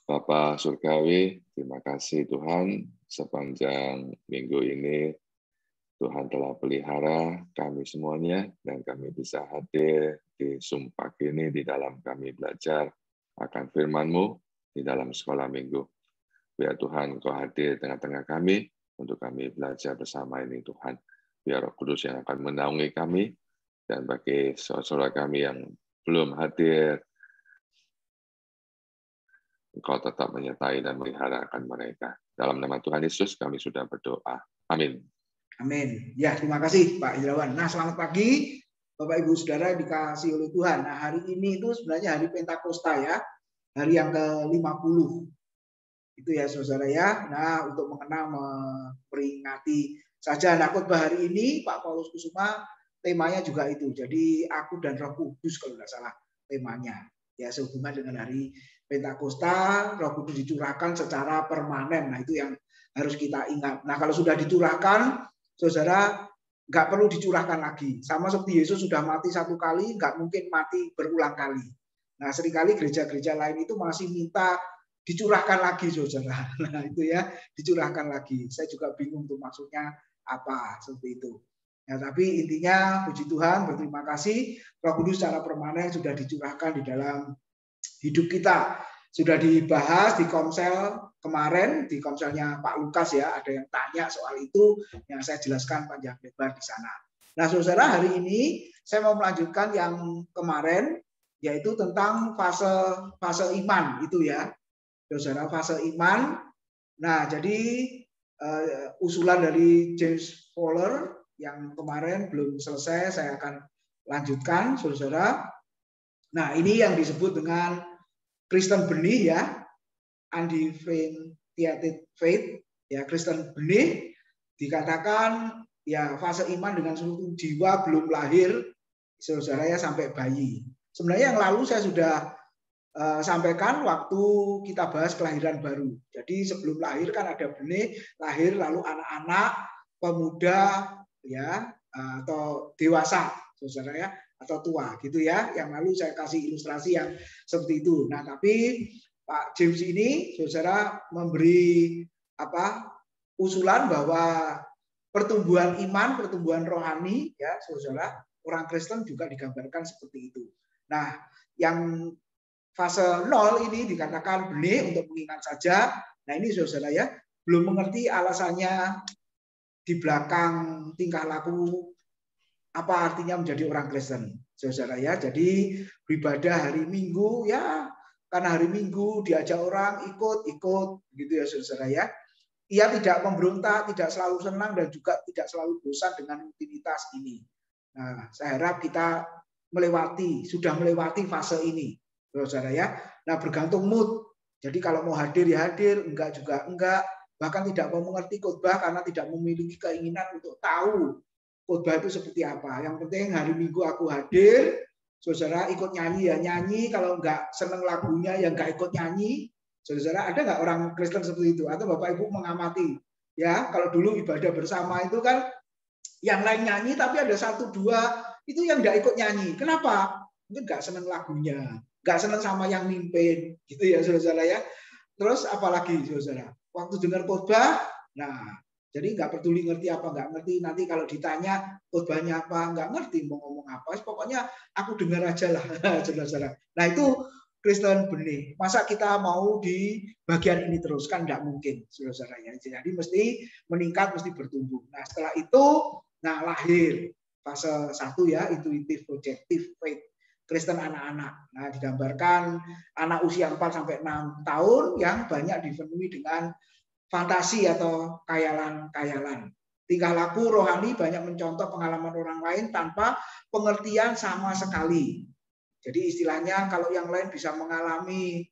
Bapa Surgawi, terima kasih Tuhan sepanjang minggu ini Tuhan telah pelihara kami semuanya dan kami bisa hadir di Zoom pagi ini di dalam kami belajar akan firman-Mu di dalam sekolah minggu. Biar Tuhan Engkau hadir di tengah-tengah kami untuk kami belajar bersama ini Tuhan. Biar Roh Kudus yang akan menaungi kami dan bagi saudara kami yang belum hadir, Engkau tetap menyertai dan meliharakan mereka. Dalam nama Tuhan Yesus kami sudah berdoa. Amin. Amin. Ya, terima kasih Pak Indrawan. Nah, selamat pagi Bapak Ibu Saudara yang dikasihi oleh Tuhan. Nah, hari ini itu sebenarnya hari Pentakosta ya. Hari yang ke-50. Itu ya Saudara ya. Nah, untuk mengenang memperingati saja khotbah hari ini Pak Paulus Kusuma temanya juga itu. Jadi aku dan Roh Kudus kalau nggak salah temanya. Ya, sehubungan dengan hari Pentakosta, Roh Kudus dicurahkan secara permanen. Nah, itu yang harus kita ingat. Nah, kalau sudah dicurahkan, Saudara, nggak perlu dicurahkan lagi. Sama seperti Yesus sudah mati satu kali, nggak mungkin mati berulang kali. Nah, seringkali gereja-gereja lain itu masih minta dicurahkan lagi, Saudara. Nah, itu ya, dicurahkan lagi. Saya juga bingung tuh maksudnya apa, seperti itu. Ya, tapi intinya puji Tuhan, berterima kasih Roh Kudus secara permanen sudah dicurahkan di dalam hidup kita. Sudah dibahas di komsel kemarin, di komselnya Pak Lukas ya, ada yang tanya soal itu, yang saya jelaskan panjang lebar di sana. Nah, Saudara, hari ini saya mau melanjutkan yang kemarin, yaitu tentang fase iman itu ya. Saudara, fase iman. Nah, jadi usulan dari James Fowler yang kemarin belum selesai, saya akan lanjutkan, Saudara. Nah, ini yang disebut dengan Kristen benih ya, undifferentiated faith ya, Kristen benih dikatakan ya fase iman dengan seluruh jiwa belum lahir, Saudara ya, sampai bayi. Sebenarnya yang lalu saya sudah sampaikan waktu kita bahas kelahiran baru. Jadi sebelum lahir kan ada benih, lahir lalu anak-anak, pemuda ya, atau dewasa, Saudara ya, atau tua gitu ya. Yang lalu saya kasih ilustrasi yang seperti itu. Nah, tapi Pak James ini Saudara memberi usulan bahwa pertumbuhan iman, pertumbuhan rohani ya, Saudara, orang Kristen juga digambarkan seperti itu. Nah, yang fase 0 ini dikatakan benih untuk mengingat saja. Nah, ini Saudara ya, belum mengerti alasannya di belakang tingkah laku apa artinya menjadi orang Kristen, Saudara ya. Jadi beribadah hari Minggu ya, karena hari Minggu diajak orang ikut gitu ya, Saudara ya. Ia tidak memberontak, tidak selalu senang dan juga tidak selalu bosan dengan rutinitas ini. Nah, saya harap kita sudah melewati fase ini, Saudara ya. Nah, bergantung mood. Jadi kalau mau hadir ya hadir, enggak juga enggak. Bahkan tidak mau mengerti khotbah karena tidak memiliki keinginan untuk tahu khotbah itu seperti apa. Yang penting hari Minggu aku hadir, Saudara ikut nyanyi ya nyanyi. Kalau enggak seneng lagunya ya enggak ikut nyanyi. Saudara, ada nggak orang Kristen seperti itu? Atau Bapak Ibu mengamati? Ya, kalau dulu ibadah bersama itu kan yang lain nyanyi, tapi ada 1-2 itu yang nggak ikut nyanyi. Kenapa? Mungkin nggak seneng lagunya, nggak seneng sama yang mimpin, gitu ya, Saudara ya. Terus apalagi, Saudara? Waktu dengar khotbah, nah, jadi nggak peduli ngerti apa nggak ngerti. Nanti kalau ditanya khotbahnya apa, nggak ngerti mau ngomong apa. Pokoknya aku dengar aja lah, Saudara. Nah, itu Kristen benih. Masa kita mau di bagian ini terus? Kan nggak mungkin, Saudara ya. Jadi mesti meningkat, mesti bertumbuh. Nah, setelah itu, nah lahir fase 1 ya, intuitive projective faith. Kristen anak-anak. Nah, digambarkan anak usia 4-6 tahun yang banyak dipenuhi dengan fantasi atau khayalan-khayalan. Tingkah laku rohani banyak mencontoh pengalaman orang lain tanpa pengertian sama sekali. Jadi istilahnya kalau yang lain bisa mengalami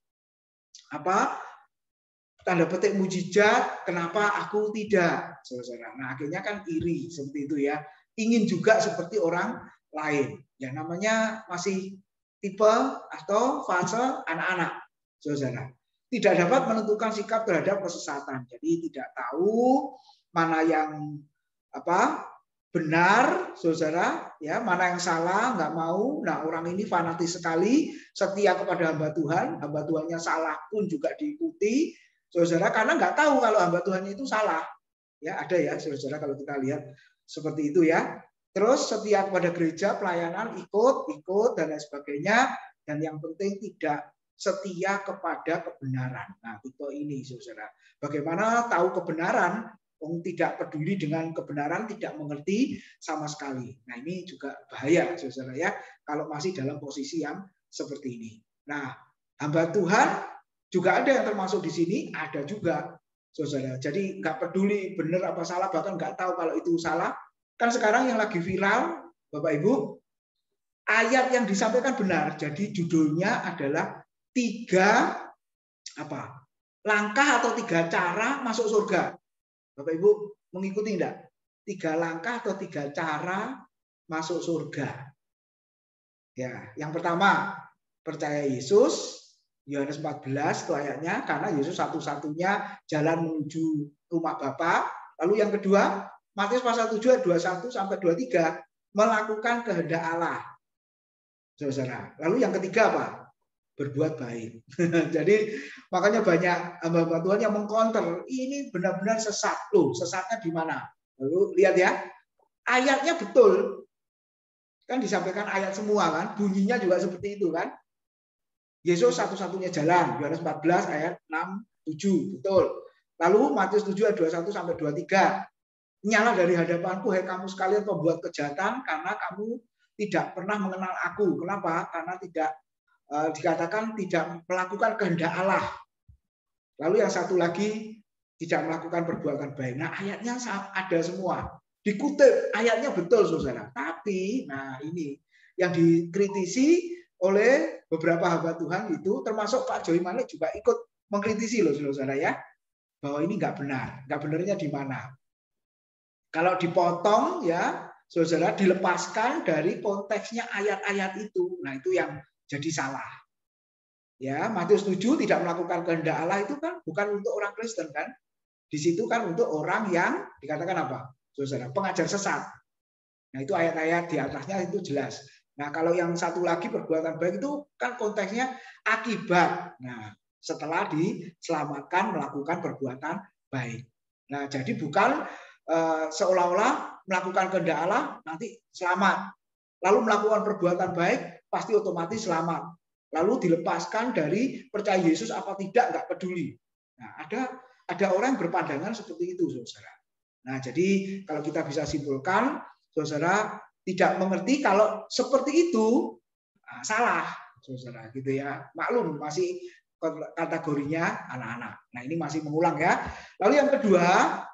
tanda petik mujizat, kenapa aku tidak, Saudara? Nah, akhirnya kan iri seperti itu ya. Ingin juga seperti orang lain. Ya namanya masih tipe atau fase anak-anak, Saudara. Tidak dapat menentukan sikap terhadap kesesatan. Jadi tidak tahu mana yang benar, saudara, ya mana yang salah, nggak mau. Nah, orang ini fanatis sekali, setia kepada hamba Tuhannya salah pun juga diikuti, saudara, karena nggak tahu kalau hamba Tuhannya itu salah. Ya, ada ya, saudara, kalau kita lihat seperti itu ya. Terus setia kepada gereja, pelayanan, ikut, dan lain sebagainya. Dan yang penting tidak setia kepada kebenaran. Nah, itu ini, saudara. Bagaimana tahu kebenaran? Tidak peduli dengan kebenaran, tidak mengerti sama sekali. Nah, ini juga bahaya, saudara ya, kalau masih dalam posisi yang seperti ini. Nah, hamba Tuhan juga ada yang termasuk di sini, ada juga, saudara. Jadi nggak peduli benar apa salah, bahkan nggak tahu kalau itu salah. Kan sekarang yang lagi viral, Bapak Ibu, ayat yang disampaikan benar. Jadi judulnya adalah 3 langkah atau 3 cara masuk surga. Bapak Ibu mengikuti enggak? 3 langkah atau 3 cara masuk surga. Ya, yang pertama, percaya Yesus, Yohanes 14 itu ayatnya, karena Yesus satu-satunya jalan menuju rumah Bapa. Lalu yang kedua, Matius pasal 7 ayat 21 sampai 23, melakukan kehendak Allah. Saudara. Lalu yang ketiga apa? Berbuat baik. Jadi makanya banyak hamba-hamba Tuhan yang mengkonter, ini benar-benar sesat. Loh, sesatnya di mana? Lalu lihat ya, ayatnya betul. Kan disampaikan ayat semua kan, bunyinya juga seperti itu kan. Yesus satu-satunya jalan, Yohanes 14 ayat 6, 7, betul. Lalu Matius 7 ayat 21 sampai 23. Nyala dari hadapanku, hai kamu sekalian pembuat kejahatan, karena kamu tidak pernah mengenal aku. Kenapa? Karena tidak dikatakan tidak melakukan kehendak Allah. Lalu yang satu lagi tidak melakukan perbuatan baik. Nah, ayatnya ada semua. Dikutip ayatnya betul, saudara. Tapi, nah ini yang dikritisi oleh beberapa hamba Tuhan itu, termasuk Pak Joy Malik juga ikut mengkritisi loh, saudara ya, bahwa ini nggak benar. Nggak benarnya di mana? Kalau dipotong ya, saudara, dilepaskan dari konteksnya ayat-ayat itu. Nah, itu yang jadi salah. Ya, Matius 7 tidak melakukan kehendak Allah itu kan bukan untuk orang Kristen kan? Di situ kan untuk orang yang dikatakan apa? Saudara, pengajar sesat. Nah, itu ayat-ayat di atasnya itu jelas. Nah, kalau yang satu lagi perbuatan baik itu kan konteksnya akibat. Nah, setelah diselamatkan melakukan perbuatan baik. Nah, jadi bukan seolah-olah melakukan kehendak Allah nanti selamat. Lalu melakukan perbuatan baik pasti otomatis selamat. Lalu dilepaskan dari percaya Yesus apa tidak, nggak peduli. Nah, ada orang yang berpandangan seperti itu, saudara. Nah, jadi kalau kita bisa simpulkan, saudara tidak mengerti kalau seperti itu salah, saudara, gitu ya. Maklum masih kategorinya anak-anak. Nah, ini masih mengulang ya. Lalu yang kedua,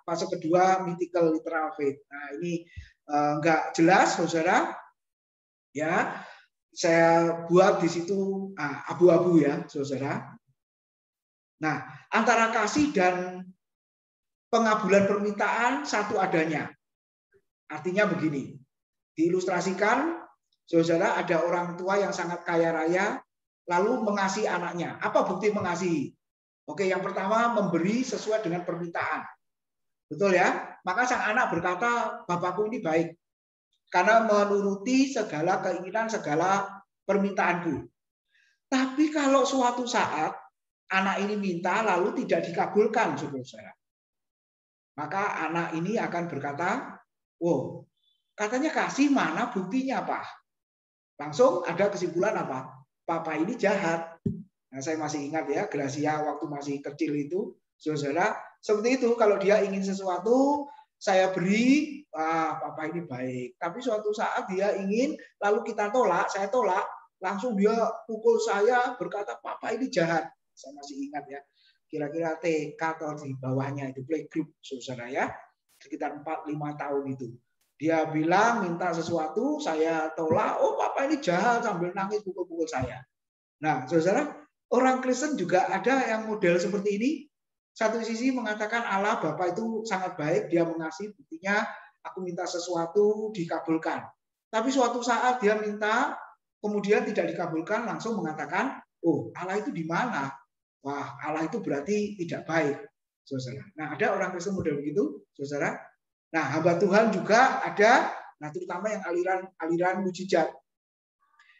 fase kedua, mythical literal faith. Nah, ini nggak jelas, saudara. Ya, saya buat di situ abu-abu ya, saudara. Nah, antara kasih dan pengabulan permintaan satu adanya. Artinya begini, diilustrasikan, saudara, ada orang tua yang sangat kaya raya, lalu mengasihi anaknya. Apa bukti mengasihi? Oke, yang pertama memberi sesuai dengan permintaan. Betul ya? Maka sang anak berkata, bapakku ini baik, karena menuruti segala keinginan, segala permintaanku. Tapi kalau suatu saat anak ini minta lalu tidak dikabulkan, saudara, maka anak ini akan berkata, wow, katanya kasih, mana buktinya, Pak? Langsung ada kesimpulan apa? Papa ini jahat. Nah, saya masih ingat ya, Gracia waktu masih kecil itu, saudara, seperti itu. Kalau dia ingin sesuatu, saya beri, papa ini baik. Tapi suatu saat dia ingin, lalu kita tolak, saya tolak, langsung dia pukul saya, berkata, papa ini jahat. Saya masih ingat ya, kira-kira TK atau di bawahnya itu playgroup, saudara ya, sekitar 4-5 tahun itu. Dia bilang minta sesuatu, saya tolak, oh papa ini jahat, sambil nangis pukul-pukul saya. Nah, saudara, orang Kristen juga ada yang model seperti ini. Satu sisi mengatakan Allah Bapa itu sangat baik, dia mengasihi, buktinya aku minta sesuatu dikabulkan. Tapi suatu saat dia minta, kemudian tidak dikabulkan, langsung mengatakan, oh Allah itu di mana? Wah, Allah itu berarti tidak baik, saudara. Nah, ada orang Kristen model begitu, saudara. Nah, hamba Tuhan juga ada, nah terutama yang aliran mujizat.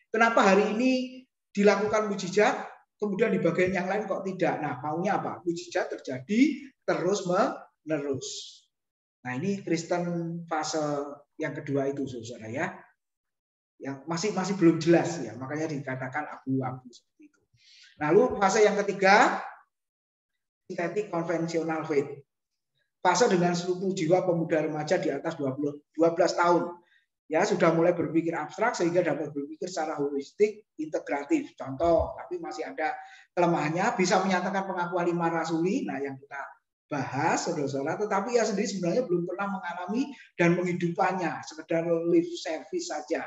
Kenapa hari ini dilakukan mujizat, kemudian di bagian yang lain kok tidak? Nah, maunya apa? Mujizat terjadi terus-menerus. Nah, ini Kristen fase yang kedua itu, saudara ya. Yang masih belum jelas ya, makanya dikatakan abu-abu seperti itu. Lalu fase yang ketiga, sintetik konvensional faith. Fase dengan seluruh jiwa pemuda remaja di atas 12 tahun. Ya, sudah mulai berpikir abstrak sehingga dapat berpikir secara holistik, integratif. Contoh, tapi masih ada kelemahannya, bisa menyatakan pengakuan 5 rasuli, nah yang kita bahas, saudara-saudara, tetapi ia sendiri sebenarnya belum pernah mengalami dan menghidupannya, sekedar lip service saja.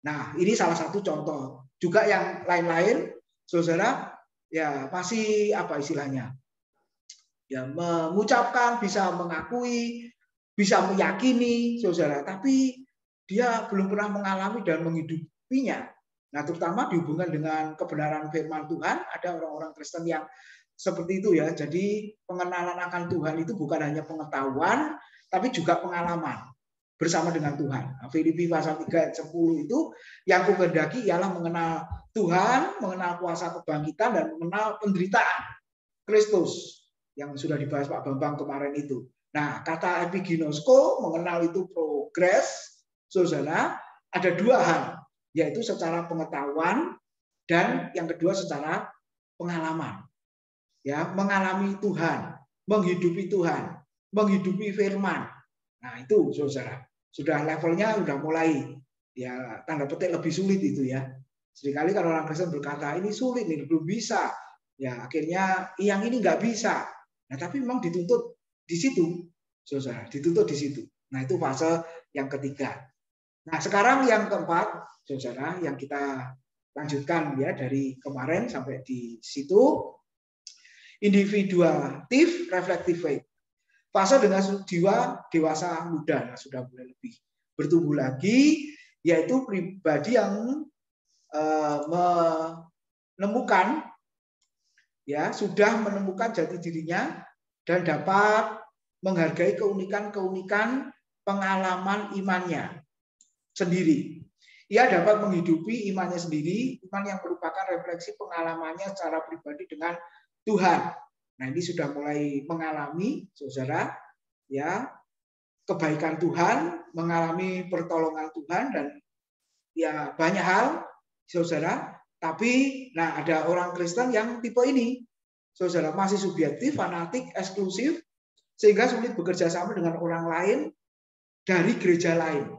Nah, ini salah satu contoh. Juga yang lain-lain, saudara, ya masih apa istilahnya? Ya, mengucapkan, bisa mengakui, bisa meyakini, saudara, tapi dia belum pernah mengalami dan menghidupinya. Nah, terutama dihubungkan dengan kebenaran firman Tuhan, ada orang-orang Kristen yang seperti itu ya. Jadi pengenalan akan Tuhan itu bukan hanya pengetahuan, tapi juga pengalaman bersama dengan Tuhan. Filipi pasal 3 ayat 10 itu yang kukehendaki ialah mengenal Tuhan, mengenal kuasa kebangkitan, dan mengenal penderitaan Kristus yang sudah dibahas Pak Bambang kemarin itu. Nah, kata epiginosko, mengenal itu progres, saudara, ada dua hal, yaitu secara pengetahuan dan yang kedua secara pengalaman. Ya, mengalami Tuhan, menghidupi Tuhan, menghidupi firman. Nah, itu saudara. Sudah levelnya sudah mulai ya tanda petik lebih sulit itu ya. Seringkali kalau orang Kristen berkata ini sulit nih, belum bisa. Ya, akhirnya yang ini nggak bisa. Nah, tapi memang dituntut di situ, saudara, dituntut di situ. Nah, itu fase yang ketiga. Nah, sekarang yang keempat, saudara, yang kita lanjutkan ya dari kemarin sampai di situ, individuatif reflective faith. Fase dengan jiwa dewasa muda, nah, sudah mulai lebih bertumbuh lagi, yaitu pribadi yang menemukan ya sudah menemukan jati dirinya dan dapat menghargai keunikan-keunikan pengalaman imannya sendiri. Ia dapat menghidupi imannya sendiri, iman yang merupakan refleksi pengalamannya secara pribadi dengan Tuhan. Nah, ini sudah mulai mengalami, saudara, ya kebaikan Tuhan, mengalami pertolongan Tuhan, dan ya banyak hal, saudara. Tapi, nah ada orang Kristen yang tipe ini, saudara, masih subjektif, fanatik, eksklusif, sehingga sulit bekerja sama dengan orang lain dari gereja lain.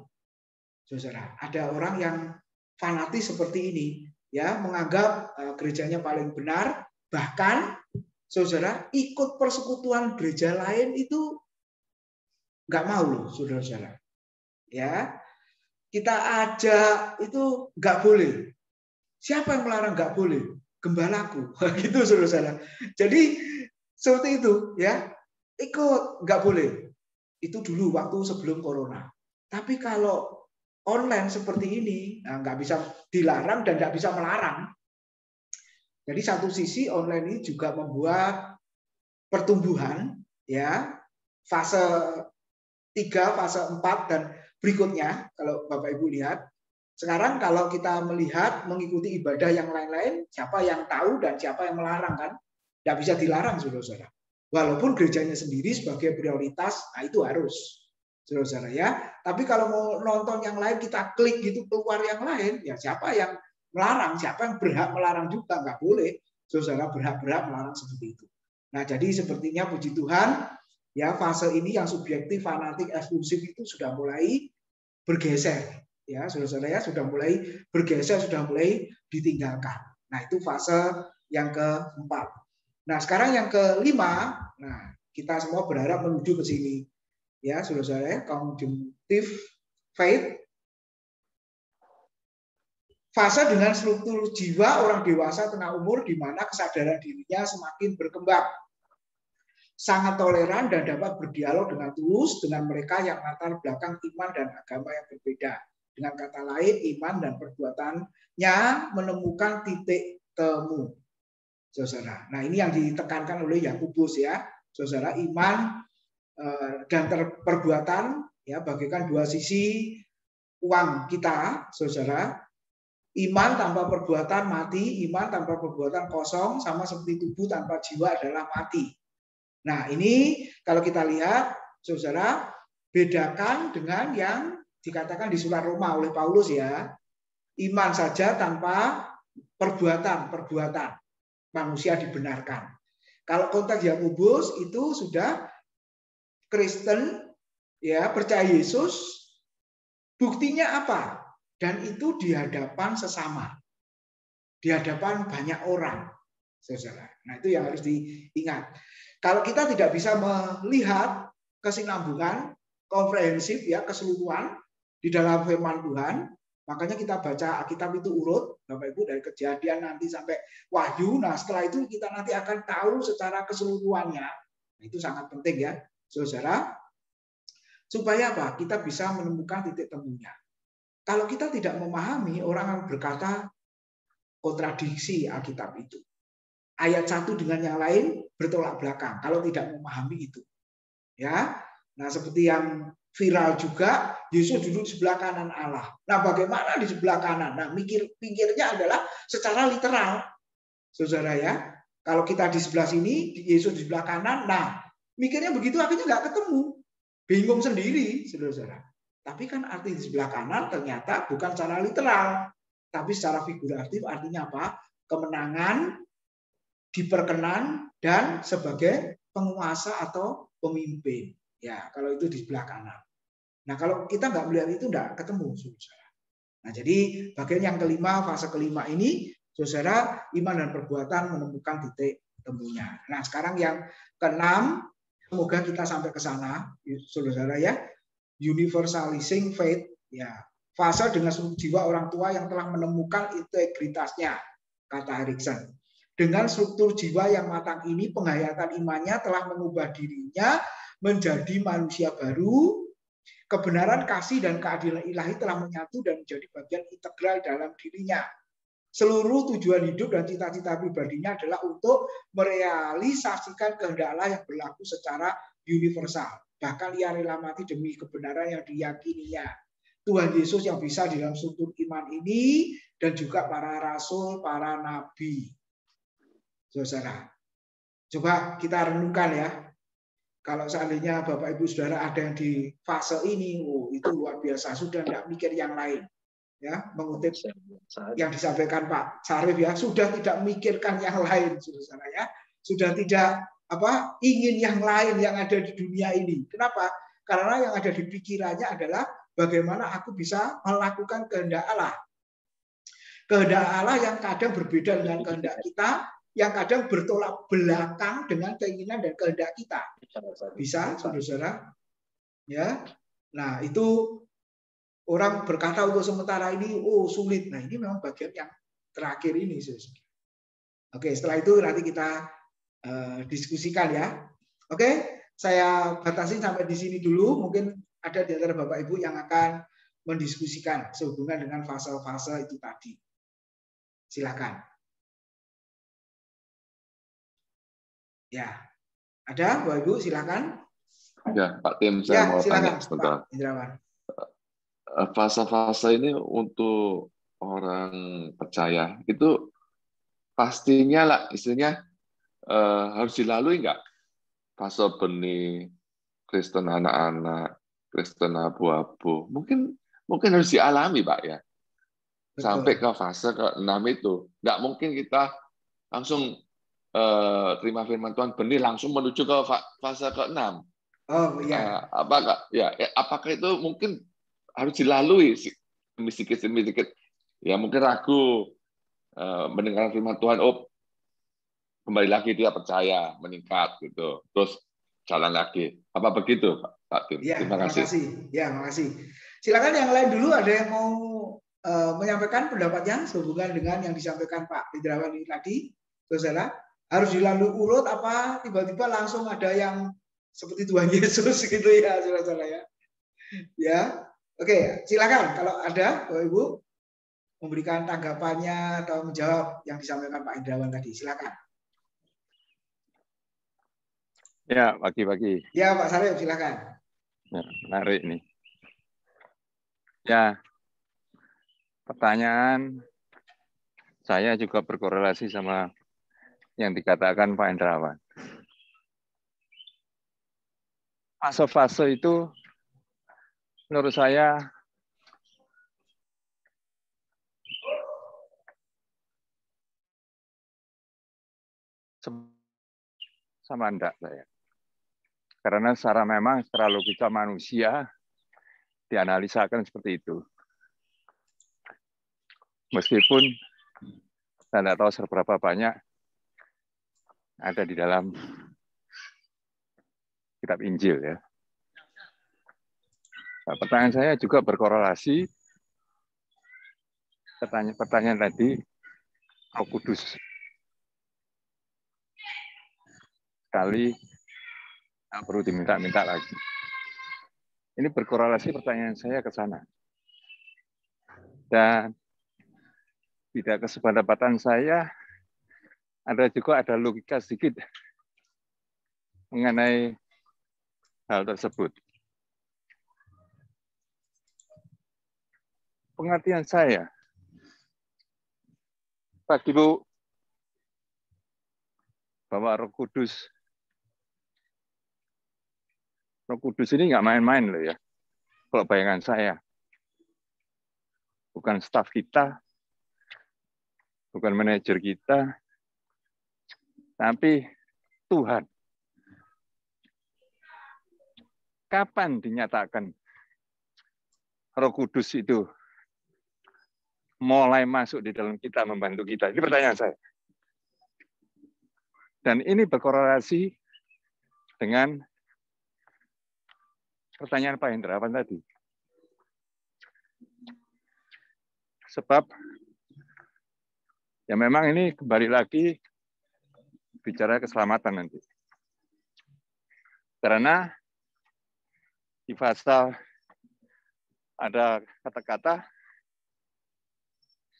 Saudara, ada orang yang fanatis seperti ini, ya menganggap gerejanya paling benar, bahkan saudara ikut persekutuan gereja lain itu nggak mau loh, saudara-saudara. Ya, kita ajak itu nggak boleh. Siapa yang melarang nggak boleh? Gembalaku, gitu saudara-saudara. Jadi seperti itu, ya ikut nggak boleh. Itu dulu waktu sebelum corona. Tapi kalau online seperti ini, nah, nggak bisa dilarang dan nggak bisa melarang. Jadi satu sisi online ini juga membuat pertumbuhan, ya fase 3, fase 4 dan berikutnya. Kalau Bapak Ibu lihat, sekarang kalau kita melihat mengikuti ibadah yang lain-lain, siapa yang tahu dan siapa yang melarang kan? Nggak bisa dilarang, saudara-saudara. Walaupun gerejanya sendiri sebagai prioritas, nah itu harus, saudara-saudara ya. Tapi kalau mau nonton yang lain kita klik gitu keluar yang lain, ya siapa yang melarang? Siapa yang berhak melarang juga? Nggak boleh, saudara berhak melarang seperti itu. Nah, jadi sepertinya puji Tuhan, ya fase ini yang subjektif, fanatik, eksklusif itu sudah mulai bergeser. Ya, saudara-saudara ya, sudah mulai bergeser, sudah mulai ditinggalkan. Nah, itu fase yang keempat. Nah, sekarang yang kelima, nah kita semua berharap menuju ke sini. Ya, saudara-saudara ya, conjunctive faith. Fase dengan struktur jiwa orang dewasa tengah umur di mana kesadaran dirinya semakin berkembang. Sangat toleran dan dapat berdialog dengan tulus dengan mereka yang latar belakang iman dan agama yang berbeda. Dengan kata lain, iman dan perbuatannya menemukan titik temu. Saudara. Nah, ini yang ditekankan oleh Yakobus ya. Saudara, iman dan perbuatan, ya, bagaikan dua sisi uang kita, saudara. Iman tanpa perbuatan mati, iman tanpa perbuatan kosong, sama seperti tubuh tanpa jiwa adalah mati. Nah, ini kalau kita lihat, saudara, bedakan dengan yang dikatakan di surat Roma oleh Paulus, ya. Iman saja tanpa perbuatan manusia dibenarkan. Kalau konteks Yakobus itu sudah Kristen, ya, percaya Yesus, buktinya apa? Dan itu di hadapan sesama, di hadapan banyak orang, saudara. Nah, itu yang harus diingat. Kalau kita tidak bisa melihat kesinambungan komprehensif, ya, keseluruhan di dalam firman Tuhan, makanya kita baca Alkitab itu urut, Bapak Ibu, dari Kejadian nanti sampai Wahyu. Nah, setelah itu kita nanti akan tahu secara keseluruhannya. Nah, itu sangat penting, ya, saudara. Supaya apa? Kita bisa menemukan titik temunya. Kalau kita tidak memahami, orang akan berkata kontradiksi Alkitab itu. Ayat satu dengan yang lain bertolak belakang kalau tidak memahami itu. Ya. Nah, seperti yang viral juga, Yesus duduk di sebelah kanan Allah. Nah, bagaimana di sebelah kanan? Nah, pikirnya adalah secara literal. Saudara, ya. Kalau kita di sebelah sini, Yesus di sebelah kanan, nah, mikirnya begitu akhirnya nggak ketemu. Bingung sendiri, saudara. Tapi kan arti di sebelah kanan ternyata bukan secara literal, tapi secara figuratif, artinya apa? Kemenangan, diperkenan, dan sebagai penguasa atau pemimpin. Ya, kalau itu di sebelah kanan. Nah, kalau kita nggak melihat itu, nggak ketemu, saudara. Nah, jadi bagian yang kelima, fase kelima ini, saudara, iman dan perbuatan menemukan titik temunya. Nah, sekarang yang keenam, semoga kita sampai ke sana, saudara, ya. Universalizing faith, ya, fase dengan seluruh jiwa orang tua yang telah menemukan integritasnya, kata Erikson. Dengan struktur jiwa yang matang ini, penghayatan imannya telah mengubah dirinya menjadi manusia baru. Kebenaran, kasih, dan keadilan ilahi telah menyatu dan menjadi bagian integral dalam dirinya. Seluruh tujuan hidup dan cita-cita pribadinya adalah untuk merealisasikan kehendak Allah yang berlaku secara universal. Bahkan ia rela mati demi kebenaran yang diyakininya. Tuhan Yesus yang bisa di dalam struktur iman ini, dan juga para rasul, para nabi. Saudara, coba kita renungkan, ya. Kalau seandainya Bapak Ibu Saudara ada yang di fase ini, itu luar biasa, sudah tidak mikir yang lain. Ya, mengutip yang disampaikan Pak Sarif, ya, sudah tidak mikirkan yang lain, saudara, ya. Sudah tidak ingin yang lain yang ada di dunia ini. Kenapa? Karena yang ada di pikirannya adalah bagaimana aku bisa melakukan kehendak Allah. Kehendak Allah yang kadang berbeda dengan kehendak kita, yang kadang bertolak belakang dengan keinginan dan kehendak kita. Bisa, saudara? Ya. Nah, itu orang berkata untuk sementara ini, sulit. Nah, ini memang bagian yang terakhir ini, saudara. Oke, setelah itu nanti kita diskusikan, ya. Oke, saya batasi sampai di sini dulu. Mungkin ada di antara Bapak Ibu yang akan mendiskusikan sehubungan dengan fase-fase itu tadi. Silakan. Ya, ada Bapak Ibu, silakan. Ya, Pak Tim, saya mau silakan, tanya sebentar. Pak Indrawan. Fase-fase ini untuk orang percaya itu pastinya lah, istilahnya harus dilalui nggak? Fase benih, Kristen anak-anak, Kristen abu-abu, mungkin harus dialami, Pak, ya. Betul. Sampai ke fase ke-6 itu, nggak mungkin kita langsung terima firman Tuhan benih langsung menuju ke fase ke-6. Oh iya. Apakah itu mungkin harus dilalui sedikit, ya mungkin ragu mendengar firman Tuhan, kembali lagi dia percaya, meningkat gitu, terus jalan lagi. Apa begitu, Pak Tim? Ya, Terima kasih. Ya, makasih. Silakan yang lain dulu, ada yang mau menyampaikan pendapatnya sehubungan dengan yang disampaikan Pak Indrawan ini tadi, saudara. Harus dilalui urut apa tiba-tiba langsung ada yang seperti Tuhan Yesus gitu, ya, saudara, ya. Ya, oke, silakan kalau ada Bapak Ibu memberikan tanggapannya atau menjawab yang disampaikan Pak Indrawan tadi, silakan. Ya, pagi-pagi. Ya, Pak Sarif, silakan. Ya, menarik nih. Ya, pertanyaan saya juga berkorelasi sama yang dikatakan Pak Hendrawan. Fase-fase itu menurut saya sama enggak saya. Karena secara logika manusia dianalisakan seperti itu. Meskipun saya tidak tahu seberapa banyak ada di dalam kitab Injil ya. Nah, pertanyaan saya juga berkorelasi pertanyaan tadi Roh Kudus. Sekali nggak perlu diminta-minta lagi. Ini berkorelasi pertanyaan saya ke sana. Dan tidak kesepakatan saya ada logika sedikit mengenai hal tersebut. Pengertian saya, Pak Ibu, bahwa Roh Kudus ini nggak main-main loh ya. Kalau bayangan saya, bukan staf kita, bukan manajer kita, tapi Tuhan. Kapan dinyatakan Roh Kudus itu mulai masuk di dalam kita, membantu kita? Ini pertanyaan saya. Dan ini berkorelasi dengan pertanyaan Pak Hendrawan tadi. Sebab ya memang ini kembali lagi bicara keselamatan nanti. Karena di pasal ada kata-kata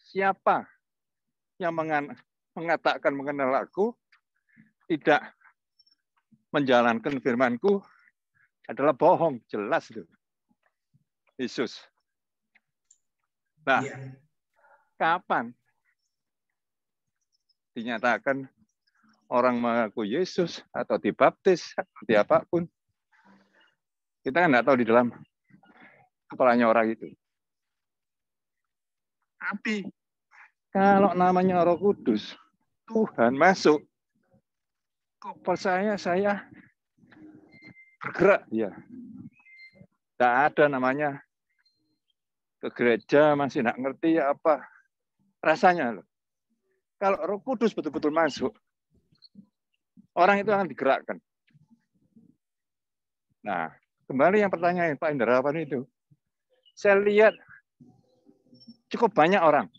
siapa yang mengatakan mengenal aku tidak menjalankan firman-Ku adalah bohong, jelas itu. Yesus. Nah, kapan dinyatakan orang mengaku Yesus atau dibaptis seperti apapun, kita kan nggak tahu di dalam kepalanya orang itu. Tapi kalau namanya Roh Kudus, Tuhan masuk, kok percaya saya bergerak ya. Tidak ada namanya ke gereja masih nggak ngerti apa rasanya loh. Kalau Roh Kudus betul-betul masuk, orang itu akan digerakkan. Nah, kembali yang pertanyaan Pak Hendrawan itu, saya lihat cukup banyak orang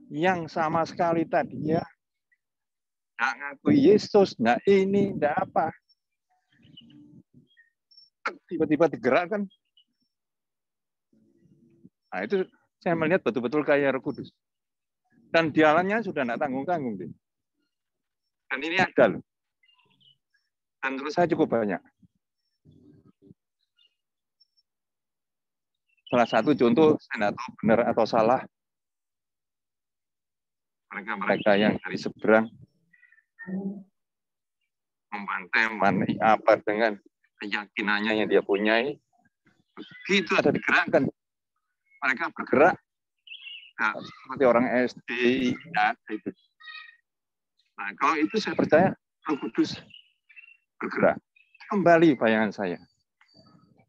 yang sama sekali tadi ya nggak ngaku Yesus, nggak ini, nggak apa, tiba-tiba digerakkan. Nah itu saya melihat betul-betul kayak Roh Kudus. Dan jalannya sudah nggak tanggung-tanggung. Dan ini ada loh. Dan terus saya cukup banyak. Salah satu contoh, saya nggak tahu benar atau salah, mereka yang dari seberang membantai apa dengan keyakinannya yang dia punyai, begitu ada digerakkan, mereka bergerak seperti orang SD. Ya, itu. Nah, kalau itu saya percaya Roh Kudus bergerak. Kembali bayangan saya,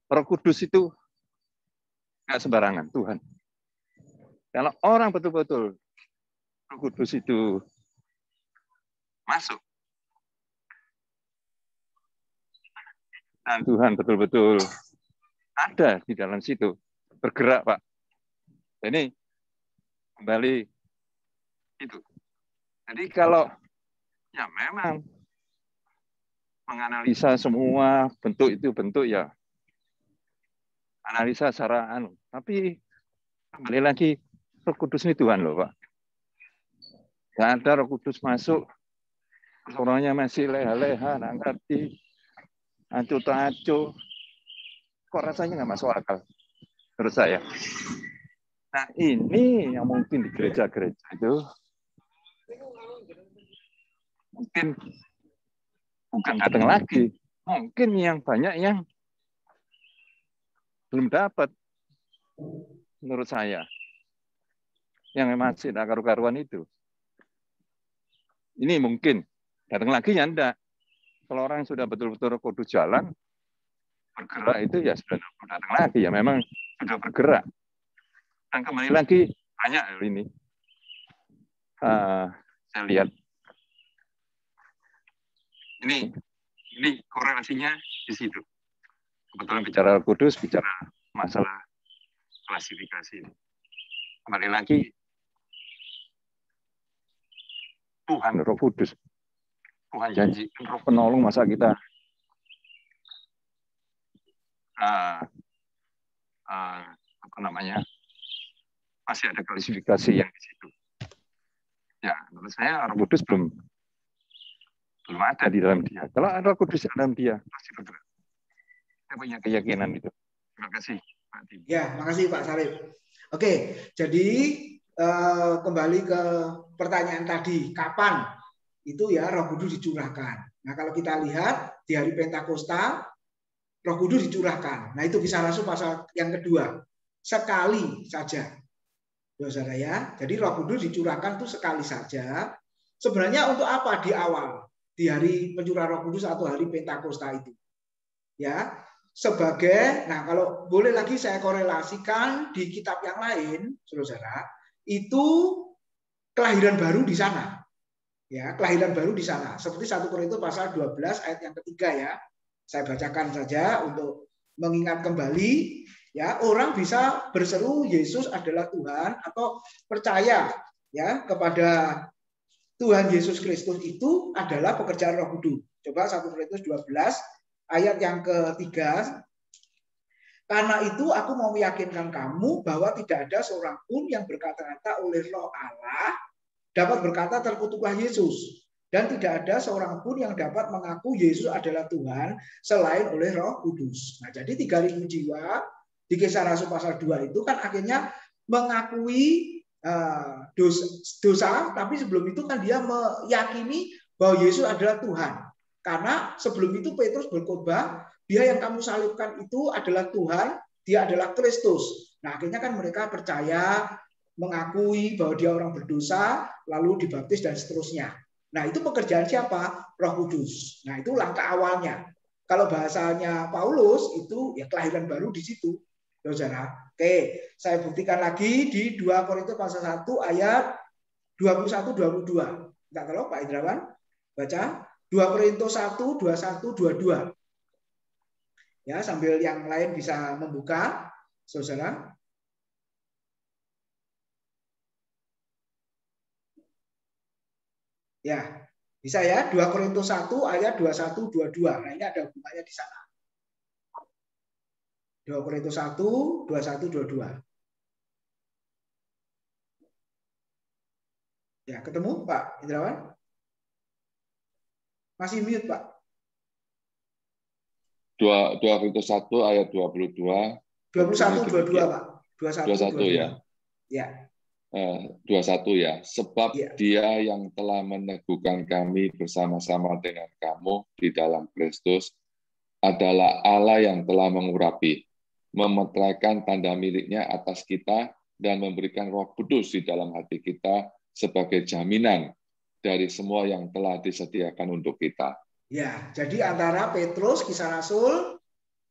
Roh Kudus itu nggak sembarangan, Tuhan. Kalau orang betul-betul Roh Kudus itu masuk, dan Tuhan betul-betul ada di dalam situ, bergerak, Pak. Ini kembali itu. Jadi kalau ya memang menganalisa semua bentuk itu bentuk ya, analisa secara tapi kembali lagi Roh Kudus ini Tuhan loh, Pak. Gak ada Roh Kudus masuk Orangnya masih leha-leha, nggak ngerti, acu-acu. Kok rasanya nggak masuk akal menurut saya. Nah ini yang mungkin di gereja-gereja itu mungkin bukan datang lagi, mungkin yang banyak yang belum dapat menurut saya, yang masih tak karu-karuan itu. Ini mungkin datang lagi ya enggak. Kalau orang sudah betul-betul kudus jalan, bergerak itu ya sudah datang lagi, ya memang sudah bergerak. Dan kembali lagi banyak ini. Saya lihat ini korelasinya di situ. Kebetulan bicara kudus, bicara masalah klasifikasi. Kembali lagi Tuhan Roh Kudus, Tuhan janji Roh penolong, masa kita apa namanya, masih ada klasifikasi yang di situ. Ya, menurut saya Roh Kudus belum ada di dalam dia. Kalau ada Roh Kudus di dalam dia, pasti bergerak. Saya punya keyakinan itu. Terima kasih, Pak Tim. Ya, makasih Pak Sarip. Oke, jadi kembali ke pertanyaan tadi, kapan itu ya Roh Kudus dicurahkan? Nah, kalau kita lihat di hari Pentakosta, Roh Kudus dicurahkan. Nah, itu Kisah Rasul pasal yang kedua, sekali saja, saudara ya. Jadi Roh Kudus dicurahkan itu sekali saja. Sebenarnya untuk apa di awal, di hari pencurahan Roh Kudus atau hari Pentakosta itu? Ya, sebagai, nah kalau boleh lagi saya korelasikan di kitab yang lain, saudara, itu kelahiran baru di sana. Ya, kelahiran baru di sana. Seperti 1 Korintus pasal 12 ayat yang ketiga ya. Saya bacakan saja untuk mengingat kembali, ya, orang bisa berseru Yesus adalah Tuhan atau percaya ya kepada Tuhan Yesus Kristus itu adalah pekerjaan Roh Kudus. Coba 1 Korintus 12 ayat yang ketiga. Karena itu aku mau meyakinkan kamu bahwa tidak ada seorang pun yang berkata-kata oleh Roh Allah dapat berkata terkutuklah Yesus. Dan tidak ada seorang pun yang dapat mengaku Yesus adalah Tuhan selain oleh Roh Kudus. Nah, jadi 3.000 jiwa di Kisah Rasul pasal 2 itu kan akhirnya mengakui dosa, tapi sebelum itu kan dia meyakini bahwa Yesus adalah Tuhan. Karena sebelum itu Petrus berkhotbah, dia yang kamu salibkan itu adalah Tuhan, dia adalah Kristus. Nah, akhirnya kan mereka percaya, mengakui bahwa dia orang berdosa, lalu dibaptis dan seterusnya. Nah, itu pekerjaan siapa? Roh Kudus. Nah, itu langkah awalnya. Kalau bahasanya Paulus itu ya kelahiran baru di situ, saudara. Oke, saya buktikan lagi di 2 Korintus pasal 1 ayat 21-22. Tidak tahu Pak Indrawan baca 2 Korintus 1, 21, 22. Ya, sambil yang lain bisa membuka, saudara. Ya, bisa ya. 2 Korintus 1 ayat 21, 22. Nah, ini ada hubungannya di sana. 2 Korintus 1, 21, 22. Ya, ketemu Pak Indrawan? Masih mute, Pak. 2 Korintus 1 ayat 22. 21, 22, Pak. 21 ya. Ya. 21 ya. Sebab dia yang telah meneguhkan kami bersama-sama dengan kamu di dalam Kristus adalah Allah yang telah mengurapi, memeteraikan tanda miliknya atas kita dan memberikan Roh Kudus di dalam hati kita sebagai jaminan dari semua yang telah disediakan untuk kita. Ya, jadi antara Petrus, Kisah Rasul,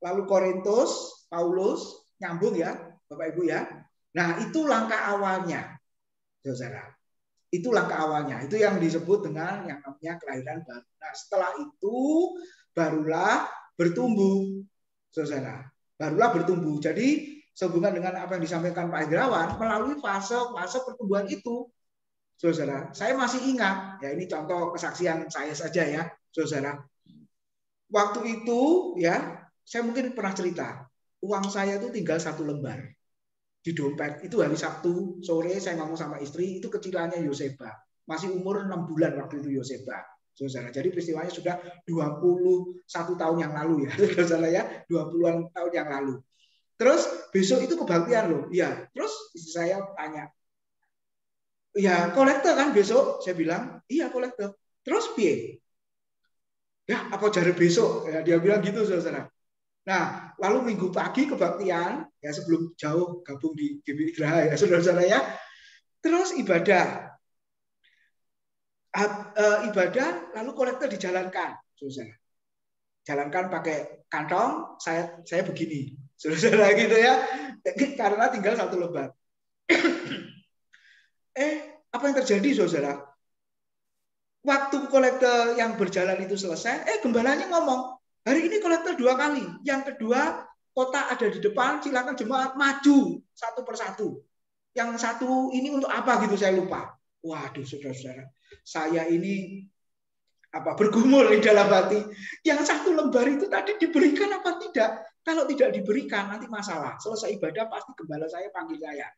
lalu Korintus, Paulus, nyambung ya, Bapak Ibu ya. Nah, itu langkah awalnya, saudara. Itu langkah awalnya. Itu yang disebut dengan yang namanya kelahiran baru. Nah, setelah itu barulah bertumbuh, saudara. Barulah bertumbuh. Jadi sehubungan dengan apa yang disampaikan Pak Indrawan, melalui fase pertumbuhan itu, saudara, saya masih ingat, ya ini contoh kesaksian saya saja ya, saudara. Waktu itu ya, saya mungkin pernah cerita, uang saya itu tinggal 1 lembar di dompet. Itu hari Sabtu sore saya ngomong sama istri, itu kecilannya Yoseba. Masih umur 6 bulan waktu itu Yoseba. saudara. Jadi peristiwanya sudah 21 tahun yang lalu ya, saudara ya, 20-an tahun yang lalu. Terus besok itu kebaktian loh, ya. Terus istri saya tanya, ya kolektor kan besok? Saya bilang, iya kolektor. Terus piye? Ya apa jare besok? Ya, dia bilang gitu, saudara. Nah, lalu minggu pagi kebaktian, ya sebelum jauh gabung di GBI Graha ya, saudara-saudara ya. Terus ibadah, lalu kolektor dijalankan, saudara. Jalankan pakai kantong, saya begini, saudara gitu ya, karena tinggal 1 lembar. Apa yang terjadi, saudara? Waktu kolektor yang berjalan itu selesai, gembalanya ngomong, hari ini kolektor 2 kali. Yang kedua, kotak ada di depan, silakan jemaat maju satu persatu. Yang satu ini untuk apa gitu saya lupa. Waduh, saudara-saudara, saya ini bergumul di dalam hati. Yang 1 lembar itu tadi diberikan apa tidak? Kalau tidak diberikan nanti masalah. Selesai ibadah pasti gembala saya panggil saya.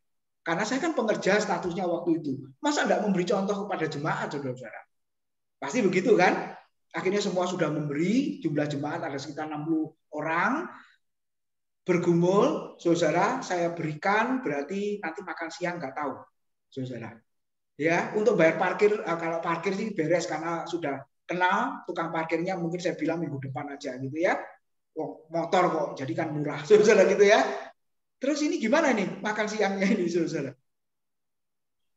Karena saya kan pengerja statusnya waktu itu. Masa tidak memberi contoh kepada jemaat, saudara-saudara? Pasti begitu kan? Akhirnya semua sudah memberi, jumlah jemaat ada sekitar 60 orang. Bergumul, saudara, saya berikan, berarti nanti makan siang nggak tahu, saudara. Ya, untuk bayar parkir, kalau parkir sih beres karena sudah kenal tukang parkirnya, mungkin saya bilang minggu depan aja gitu ya. Motor kok, jadi kan murah, saudara gitu ya. Terus ini gimana nih makan siangnya ini, saudara?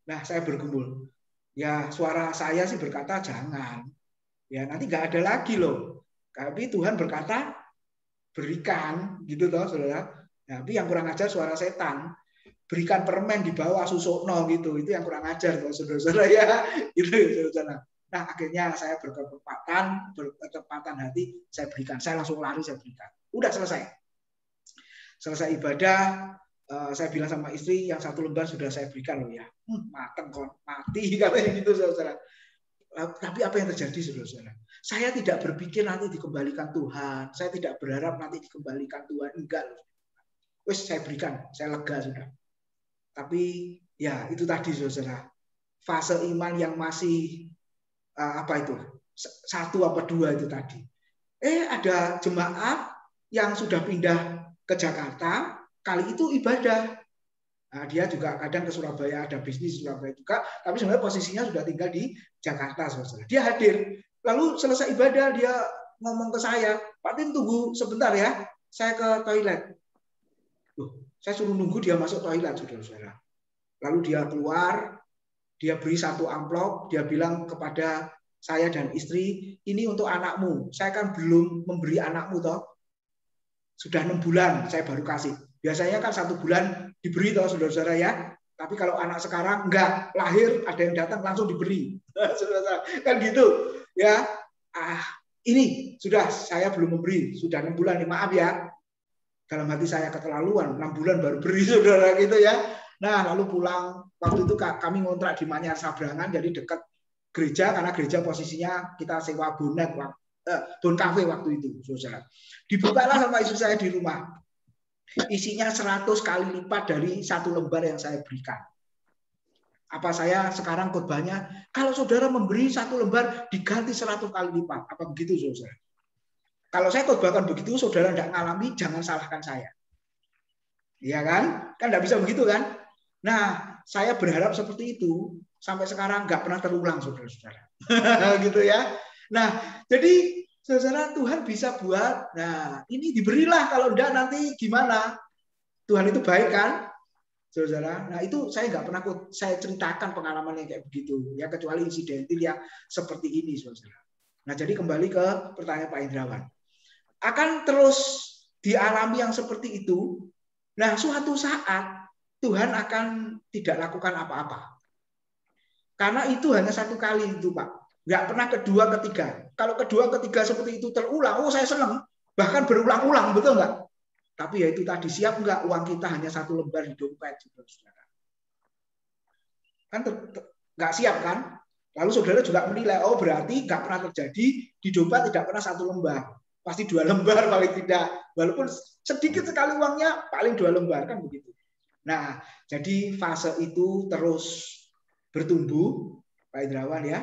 Nah, saya bergumul. Ya, suara saya sih berkata jangan. Ya, nanti nggak ada lagi loh. Tapi Tuhan berkata berikan, gitu toh, saudara. Tapi yang kurang ajar suara setan. Berikan permen di bawah susukno gitu. Itu yang kurang ajar toh, saudara-saudara ya. Gitu, saudara. Nah, akhirnya saya berketepatan hati, saya berikan. Saya langsung lari, saya berikan. Udah selesai. Selesai ibadah, saya bilang sama istri, yang 1 lembar sudah saya berikan loh ya. Mateng kon, mati katanya gitu, saudara. Tapi apa yang terjadi, saudara-saudara? Saya tidak berpikir nanti dikembalikan Tuhan. Saya tidak berharap nanti dikembalikan Tuhan. Enggak. Wes saya berikan, saya lega sudah. Tapi ya itu tadi, saudara. Fase iman yang masih 1 apa 2 itu tadi. Ada jemaat yang sudah pindah ke Jakarta, kali itu ibadah. Nah, dia juga kadang ke Surabaya, ada bisnis di Surabaya juga, tapi sebenarnya posisinya sudah tinggal di Jakarta, saudara. Dia hadir. Lalu selesai ibadah, dia ngomong ke saya, Pak Tim tunggu sebentar ya, saya ke toilet. Saya suruh nunggu dia masuk toilet, saudara-saudara. Lalu dia keluar, dia beri 1 amplop, dia bilang kepada saya dan istri, ini untuk anakmu. Saya kan belum memberi anakmu toh. Sudah 6 bulan saya baru kasih. Biasanya kan 1 bulan diberi toh, saudara-saudara ya. Tapi kalau anak sekarang enggak, lahir ada yang datang langsung diberi. Saudara-saudara, kan gitu. Ya. Ini sudah saya belum memberi, sudah 6 bulan nih, maaf ya. Dalam hati saya keterlaluan, 6 bulan baru beri, saudara gitu ya. Nah, lalu pulang, waktu itu kami ngontrak di Manyar Sabrangan, jadi dekat gereja, karena gereja posisinya kita sewa bonet, bon cafe waktu itu, saudara. Dibukalah sama istri saya di rumah. Isinya 100 kali lipat dari 1 lembar yang saya berikan. Apa saya sekarang khotbahnya, kalau saudara memberi 1 lembar diganti 100 kali lipat. Apa begitu, saudara? Kalau saya khotbahkan begitu, saudara tidak ngalami, jangan salahkan saya. Iya kan? Kan tidak bisa begitu kan? Nah, saya berharap seperti itu. Sampai sekarang nggak pernah terulang, saudara-saudara. Gitu ya. Nah, jadi saudara, Tuhan bisa buat, nah ini diberilah, kalau enggak nanti gimana? Tuhan itu baik kan, saudara. Nah itu saya nggak pernah saya ceritakan pengalaman yang kayak begitu, ya kecuali insidentil yang seperti ini, saudara. Nah jadi kembali ke pertanyaan Pak Indrawan, akan terus dialami yang seperti itu. Nah suatu saat Tuhan akan tidak lakukan apa-apa, karena itu hanya 1 kali itu, Pak. Nggak pernah kedua, ketiga. Kalau kedua, ketiga seperti itu terulang, saya senang. Bahkan berulang-ulang, betul nggak? Tapi ya itu tadi, siap nggak uang kita hanya 1 lembar di dompet, saudara? Kan nggak siap kan? Lalu saudara juga menilai, oh berarti nggak pernah terjadi, di dompet tidak pernah 1 lembar. Pasti 2 lembar paling tidak. Walaupun sedikit sekali uangnya, paling 2 lembar, kan begitu. Nah, jadi fase itu terus bertumbuh, Pak Indrawan ya.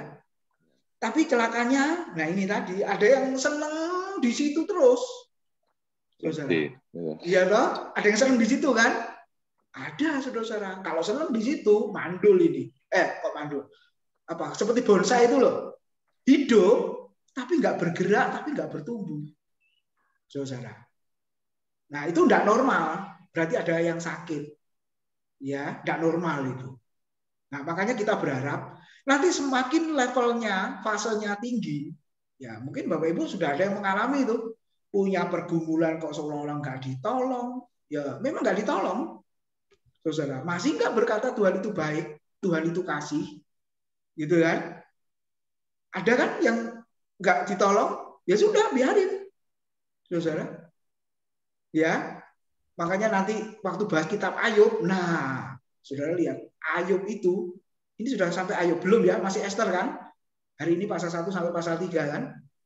Tapi celakanya, nah ini tadi ada yang seneng di situ terus. Iya toh? Ada yang seneng di situ kan? Ada, saudara-saudara. Kalau seneng di situ, mandul ini. Kok mandul? Apa? Seperti bonsai itu loh. Hidup, tapi nggak bergerak, tapi nggak bertumbuh. Saudara. Nah, itu nggak normal. Berarti ada yang sakit. Ya, nggak normal itu. Nah, makanya kita berharap nanti semakin levelnya, fasenya tinggi, ya mungkin Bapak Ibu sudah ada yang mengalami itu. Punya pergumulan kok seolah-olah nggak ditolong. Ya, memang nggak ditolong. Saudara, masih nggak berkata Tuhan itu baik, Tuhan itu kasih. Gitu kan? Ada kan yang nggak ditolong? Ya sudah, biarin. Saudara. Ya, makanya nanti waktu bahas kitab Ayub, nah, saudara lihat, Ayub itu, ini sudah sampai Ayub belum ya, masih Ester kan? Hari ini pasal 1 sampai pasal 3 kan?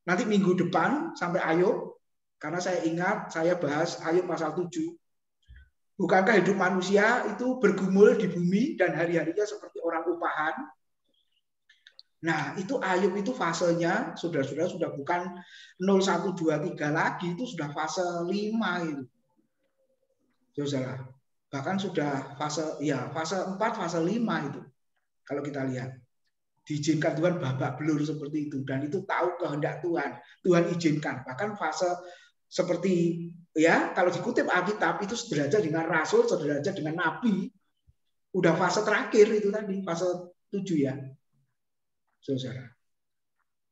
Nanti minggu depan sampai Ayub, karena saya ingat saya bahas Ayub pasal 7. Bukankah hidup manusia itu bergumul di bumi dan hari-harinya seperti orang upahan? Nah, itu Ayub itu fasenya saudara-saudara sudah bukan 0, 1, 2, 3 lagi, itu sudah fase 5 itu. Saudara. Bahkan sudah fase 4, fase 5 itu. Kalau kita lihat. Diizinkan Tuhan babak belur seperti itu dan itu tahu kehendak Tuhan. Tuhan izinkan. Bahkan fase seperti ya, kalau dikutip Alkitab itu sederajat dengan rasul, sederajat dengan nabi. Udah fase terakhir itu tadi, fase 7 ya. Saudara.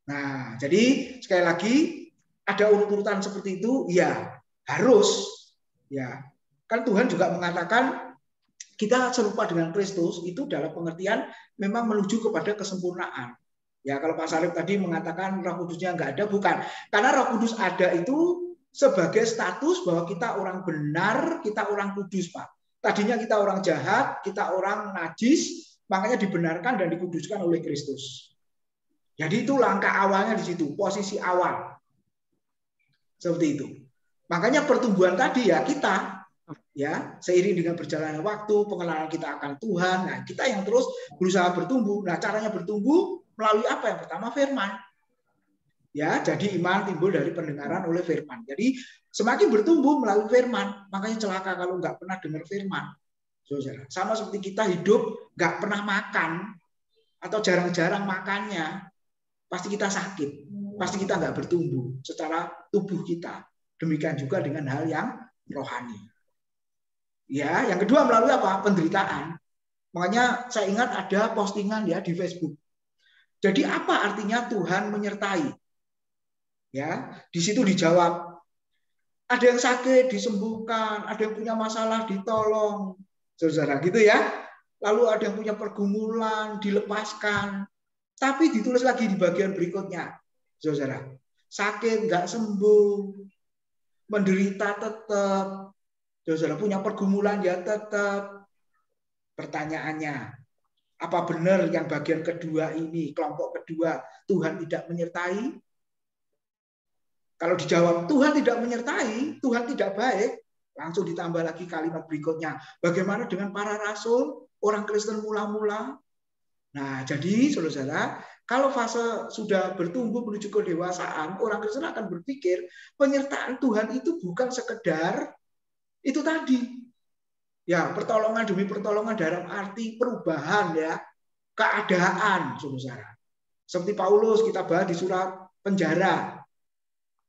Nah, jadi sekali lagi ada urut-urutan seperti itu, ya harus, ya kan Tuhan juga mengatakan kita serupa dengan Kristus itu dalam pengertian memang menuju kepada kesempurnaan. Ya kalau Pak Sarip tadi mengatakan Roh Kudusnya nggak ada, bukan, karena Roh Kudus ada itu sebagai status bahwa kita orang benar, kita orang kudus, Pak. Tadinya kita orang jahat, kita orang najis, makanya dibenarkan dan dikuduskan oleh Kristus. Jadi itu langkah awalnya di situ, posisi awal. Seperti itu. Makanya pertumbuhan tadi ya kita, ya seiring dengan berjalannya waktu, pengenalan kita akan Tuhan, nah kita yang terus berusaha bertumbuh. Nah caranya bertumbuh melalui apa? Yang pertama firman. Ya, jadi iman timbul dari pendengaran oleh firman. Jadi semakin bertumbuh melalui firman. Makanya celaka kalau nggak pernah dengar firman. Sama seperti kita hidup nggak pernah makan atau jarang-jarang makannya. Pasti kita sakit, pasti kita nggak bertumbuh secara tubuh kita. Demikian juga dengan hal yang rohani. Ya, yang kedua melalui apa? Penderitaan. Makanya saya ingat ada postingan ya di Facebook. Jadi apa artinya Tuhan menyertai? Ya, di situ dijawab. Ada yang sakit disembuhkan, ada yang punya masalah ditolong, saudara gitu ya. Lalu ada yang punya pergumulan dilepaskan. Tapi ditulis lagi di bagian berikutnya, saudara. Sakit nggak sembuh, menderita tetap, saudara punya pergumulan ya tetap. Pertanyaannya, apa benar yang bagian kedua ini, kelompok kedua, Tuhan tidak menyertai? Kalau dijawab Tuhan tidak menyertai, Tuhan tidak baik, langsung ditambah lagi kalimat berikutnya. Bagaimana dengan para rasul, orang Kristen mula-mula? Nah, jadi saudara, kalau fase sudah bertumbuh menuju kedewasaan, orang Kristen akan berpikir penyertaan Tuhan itu bukan sekedar itu tadi. Ya, pertolongan demi pertolongan dalam arti perubahan ya, keadaan, saudara. Seperti Paulus kita bahas di surat penjara.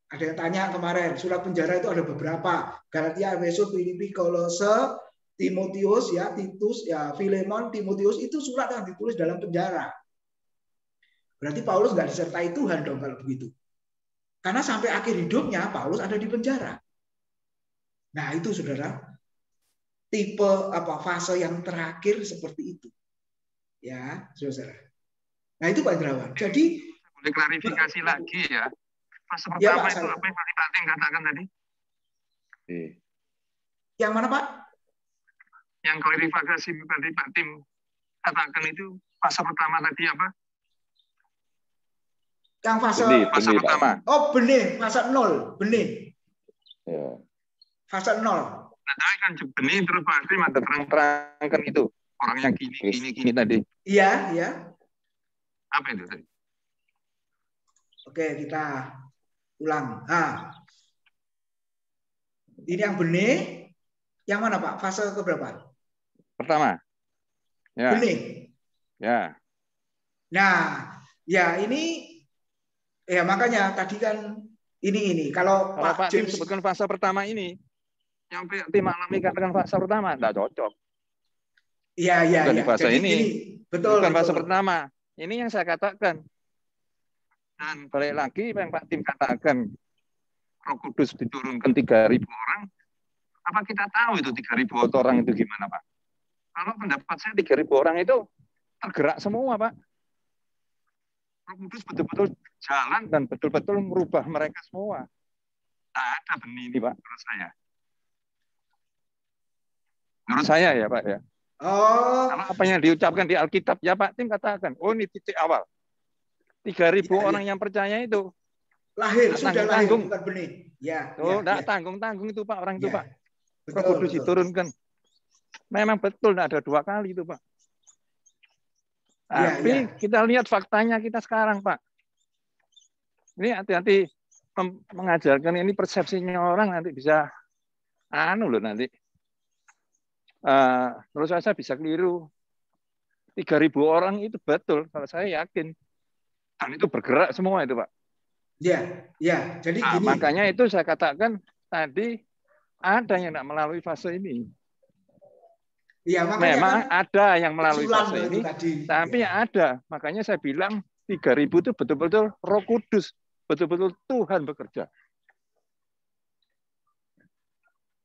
Ada yang tanya kemarin, surat penjara itu ada beberapa. Galatia, Efesus, Filipi, Kolose, Timotius ya, Titus ya, Filemon, Timotius itu surat yang ditulis dalam penjara. Berarti Paulus nggak disertai Tuhan dong kalau begitu. Karena sampai akhir hidupnya Paulus ada di penjara. Nah, itu saudara, tipe apa fase yang terakhir seperti itu. Ya, saudara. Nah, itu Pak Indrawan. Jadi boleh klarifikasi lagi ya. Fase pertama ya, itu apa yang Pak Tim katakan tadi? Yang mana, Pak? Yang klarifikasi tadi Pak Tim katakan itu fase pertama tadi apa? Yang fase fase pertama. Oh, benih, fase 0, benih. Ya. Fase 0. Nah, kan benih terus Pak Tim ada terang-terangkan itu. Orang yang gini tadi. Iya, iya. Apa itu tadi? Oke, kita ulang. Nah, ini yang benih, yang mana Pak? Fase keberapa? Pertama. Ya. Benih. Ya. Nah, ya ini ya makanya tadi kan ini kalau Pak Tim sebutkan fase pertama ini, yang tim alami katakan fase pertama, enggak cocok. Iya. Bukan di fase Jadi ini. betul. Bukan fase pertama. Ini yang saya katakan. Dan balik lagi yang Pak Tim katakan, Roh Kudus diturunkan 3.000 orang. Apa kita tahu itu 3.000 orang itu gimana, Pak? Kalau pendapat saya 3.000 orang itu tergerak semua, Pak. Roh Kudus betul-betul jalan dan betul-betul merubah mereka semua. Tak ada benih ini, Pak, menurut saya. Menurut saya ya, Pak ya. Oh. Kalau apa yang diucapkan di Alkitab ya Pak Tim katakan, oh ini titik awal. 3.000 orang yang percaya itu lahir, sudah lahir, bukan benih. Ya. Enggak tanggung-tanggung itu Pak, orang itu Pak. Roh Kudus diturunkan. Memang betul enggak ada 2 kali itu Pak. Tapi kita lihat faktanya kita sekarang Pak. Ini hati-hati mengajarkan ini persepsinya orang nanti bisa nanti. Menurut saya bisa keliru. 3.000 orang itu betul, kalau saya yakin. Dan itu bergerak semua itu Pak. Ya. Jadi gini. Makanya itu saya katakan tadi ada yang tidak melalui fase ini. Ya, memang kan ada yang melalui fase ini, tapi ada. Makanya saya bilang 3.000 itu betul-betul Roh Kudus, betul-betul Tuhan bekerja.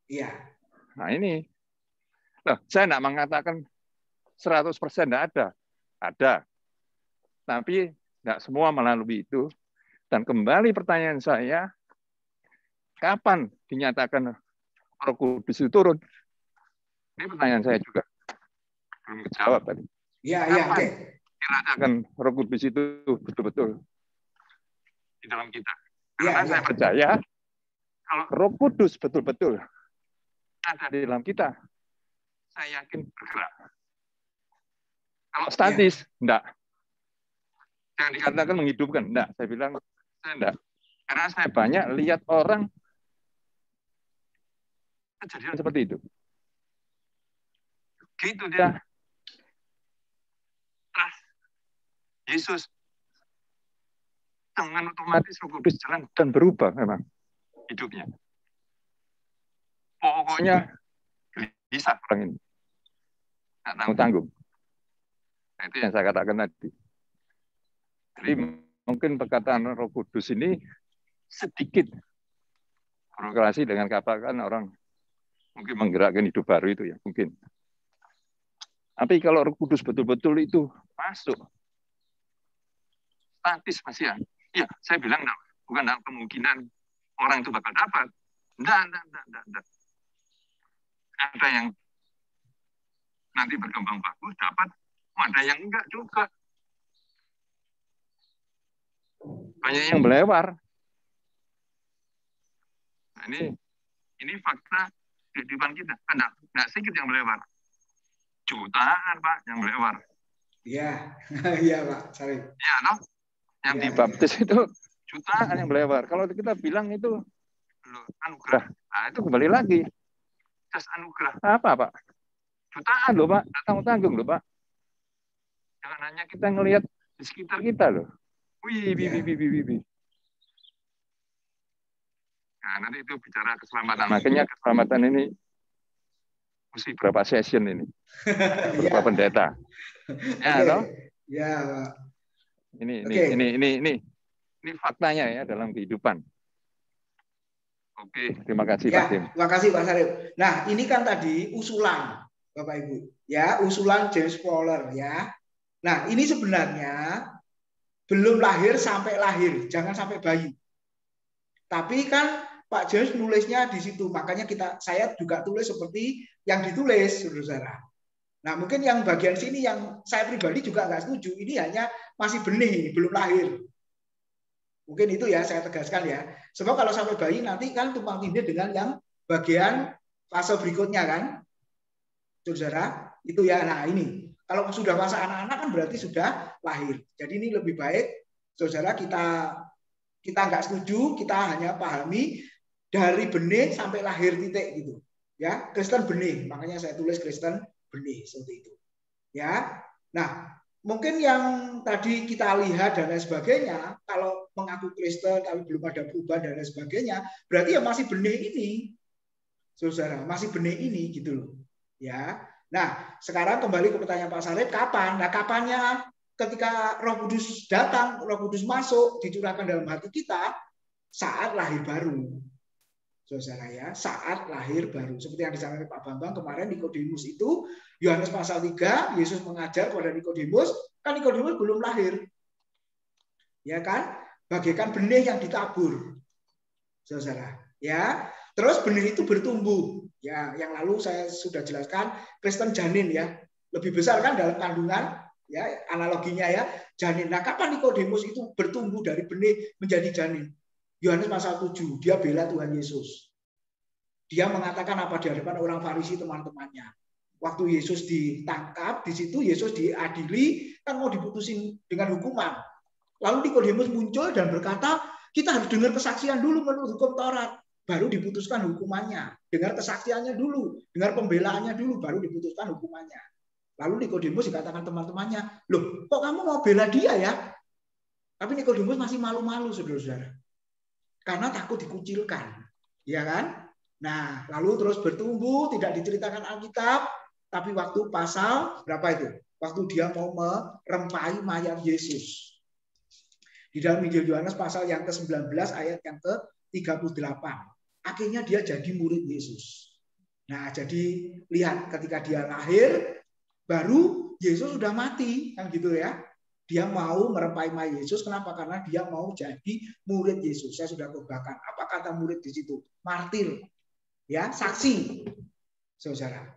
Iya. Nah ini. Loh, saya tidak mengatakan 100% tidak ada. Ada. Tapi tidak semua melalui itu. Dan kembali pertanyaan saya, kapan dinyatakan Roh Kudus itu turun? Ini pertanyaan saya juga. Belum dijawab tadi. Iya, oke. Dinyatakan Roh Kudus itu betul-betul di dalam kita. Karena saya percaya, kalau Roh Kudus betul-betul ada di dalam kita, saya yakin bergerak. Kalau statis, enggak. Jangan dikatakan menghidupkan, enggak. Saya bilang, saya enggak. Karena saya banyak lihat orang kejadian seperti itu. Gitu dia. Yesus dengan otomatis Roh Kudus jalan dan berubah memang hidupnya. Pokoknya bisa orang ini. Nggak tanggung-tanggung. Nah, itu yang saya katakan tadi. Jadi mungkin perkataan Roh Kudus ini sedikit korelasi dengan katakan orang mungkin menggerakkan hidup baru itu ya mungkin. Tapi kalau Roh Kudus betul-betul itu masuk, statis masih ya. Iya, saya bilang bukan dalam kemungkinan orang itu bakal dapat. Enggak. Ada yang nanti berkembang bagus dapat, ada yang enggak juga. Banyak yang melewar. Nah, ini fakta kehidupan kita. Enggak sedikit yang melewar. Jutaan Pak yang melewar. Iya, iya Pak. Sorry. Iya, no? Yang dibaptis itu jutaan yang melewar. Kalau kita bilang itu anugerah, nah itu kembali lagi. Jas anugerah apa Pak? Jutaan loh Pak, tanggung-tanggung loh Pak. Jangan hanya kita ngelihat di sekitar kita loh. Wih. Nah, nanti itu bicara keselamatan. Makanya keselamatan ini mesti berapa session ini? Berapa pendeta? Ya, toh? Ya, Pak. Ini faktanya ya dalam kehidupan. Oke, terima kasih Pak Tim. Terima kasih Pak Sarip. Nah, ini kan tadi usulan Bapak Ibu, ya, usulan James Fowler ya. Nah, ini sebenarnya belum lahir sampai lahir, jangan sampai bayi. Tapi kan Pak James nulisnya di situ, makanya saya juga tulis seperti yang ditulis, saudara. Nah, mungkin yang bagian sini yang saya pribadi juga nggak setuju. Ini hanya masih benih, belum lahir. Mungkin itu ya saya tegaskan ya. Sebab kalau sampai bayi nanti kan tumpang tindih dengan yang bagian fase berikutnya kan, saudara. Itu ya. Nah ini kalau sudah fase anak-anak kan berarti sudah lahir. Jadi ini lebih baik saudara kita kita nggak setuju, kita hanya pahami dari benih sampai lahir titik gitu. Ya, Kristen benih, makanya saya tulis Kristen benih seperti itu. Ya, nah mungkin yang tadi kita lihat dan lain sebagainya, kalau mengaku Kristen tapi belum ada perubahan dan lain sebagainya, berarti ya masih benih ini, saudara, masih benih ini gitu loh. Ya, nah sekarang kembali ke pertanyaan Pak Sarip, kapan? Nah kapannya? Ketika Roh Kudus datang, Roh Kudus masuk, dicurahkan dalam hati kita saat lahir baru. Saudara ya, saat lahir baru. Seperti yang disampaikan Pak Bambang kemarin Nikodemus itu, Yohanes pasal 3, Yesus mengajar kepada Nikodemus, kan Nikodemus belum lahir. Ya kan? Bagaikan benih yang ditabur. Saudara, ya. Terus benih itu bertumbuh. Ya, yang lalu saya sudah jelaskan Kristen janin ya. Lebih besar kan dalam kandungan. Ya, analoginya ya, janin. Nah, kapan Nikodemus itu bertumbuh dari benih menjadi janin? Yohanes pasal 7, dia bela Tuhan Yesus. Dia mengatakan apa di hadapan orang Farisi teman-temannya. Waktu Yesus ditangkap, di situ Yesus diadili, kan mau diputusin dengan hukuman. Lalu Nikodemus muncul dan berkata, kita harus dengar kesaksian dulu menurut hukum Taurat, baru diputuskan hukumannya. Dengar kesaksiannya dulu, dengar pembelaannya dulu, baru diputuskan hukumannya. Lalu Nikodemus dikatakan teman-temannya, loh kok kamu mau bela dia ya? Tapi Nikodemus masih malu-malu, saudara-saudara. Karena takut dikucilkan. Ya kan? Nah, lalu terus bertumbuh, tidak diceritakan Alkitab, tapi waktu pasal, berapa itu? Waktu dia mau merempai mayat Yesus. Di dalam Injil Yohanes pasal yang ke-19 ayat yang ke-38. Akhirnya dia jadi murid Yesus. Nah, jadi lihat ketika dia lahir, baru Yesus sudah mati, kan gitu ya. Dia mau merempai mayat Yesus, kenapa? Karena dia mau jadi murid Yesus. Saya sudah khotbahkan. Apa kata murid di situ? Martir, ya, saksi, saudara.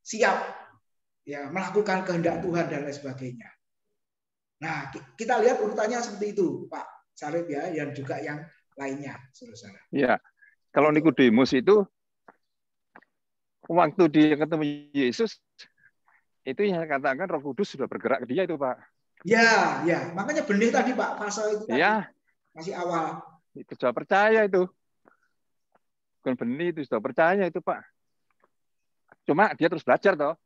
Siap, ya, melakukan kehendak Tuhan dan lain sebagainya. Nah, kita lihat urutannya seperti itu, Pak Sarip ya, dan juga yang lainnya, saudara. Ya, kalau Nikodemus itu waktu dia ketemu Yesus, itu yang saya katakan Roh Kudus sudah bergerak ke dia itu, Pak. Ya, ya, makanya benih tadi Pak, fase itu tadi, ya, masih awal. Itu sudah percaya itu. Bukan benih itu sudah percaya itu, Pak. Cuma dia terus belajar toh.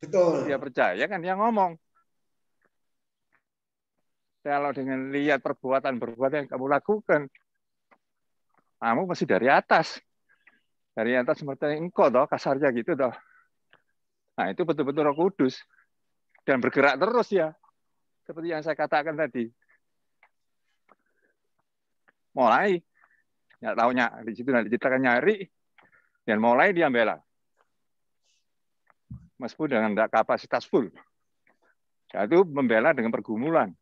Betul. Dia percaya kan dia ngomong. Kalau dengan lihat perbuatan-perbuatan yang kamu lakukan, kamu masih dari atas. Dari atas seperti engkau toh, kasarnya gitu toh. Nah, itu betul-betul Roh Kudus. Dan bergerak terus ya. Seperti yang saya katakan tadi. Mulai, nggak tahunya di situ nanti kita akan nyari, dan mulai dia bela. Meskipun dengan tidak kapasitas full. Itu membela dengan pergumulan.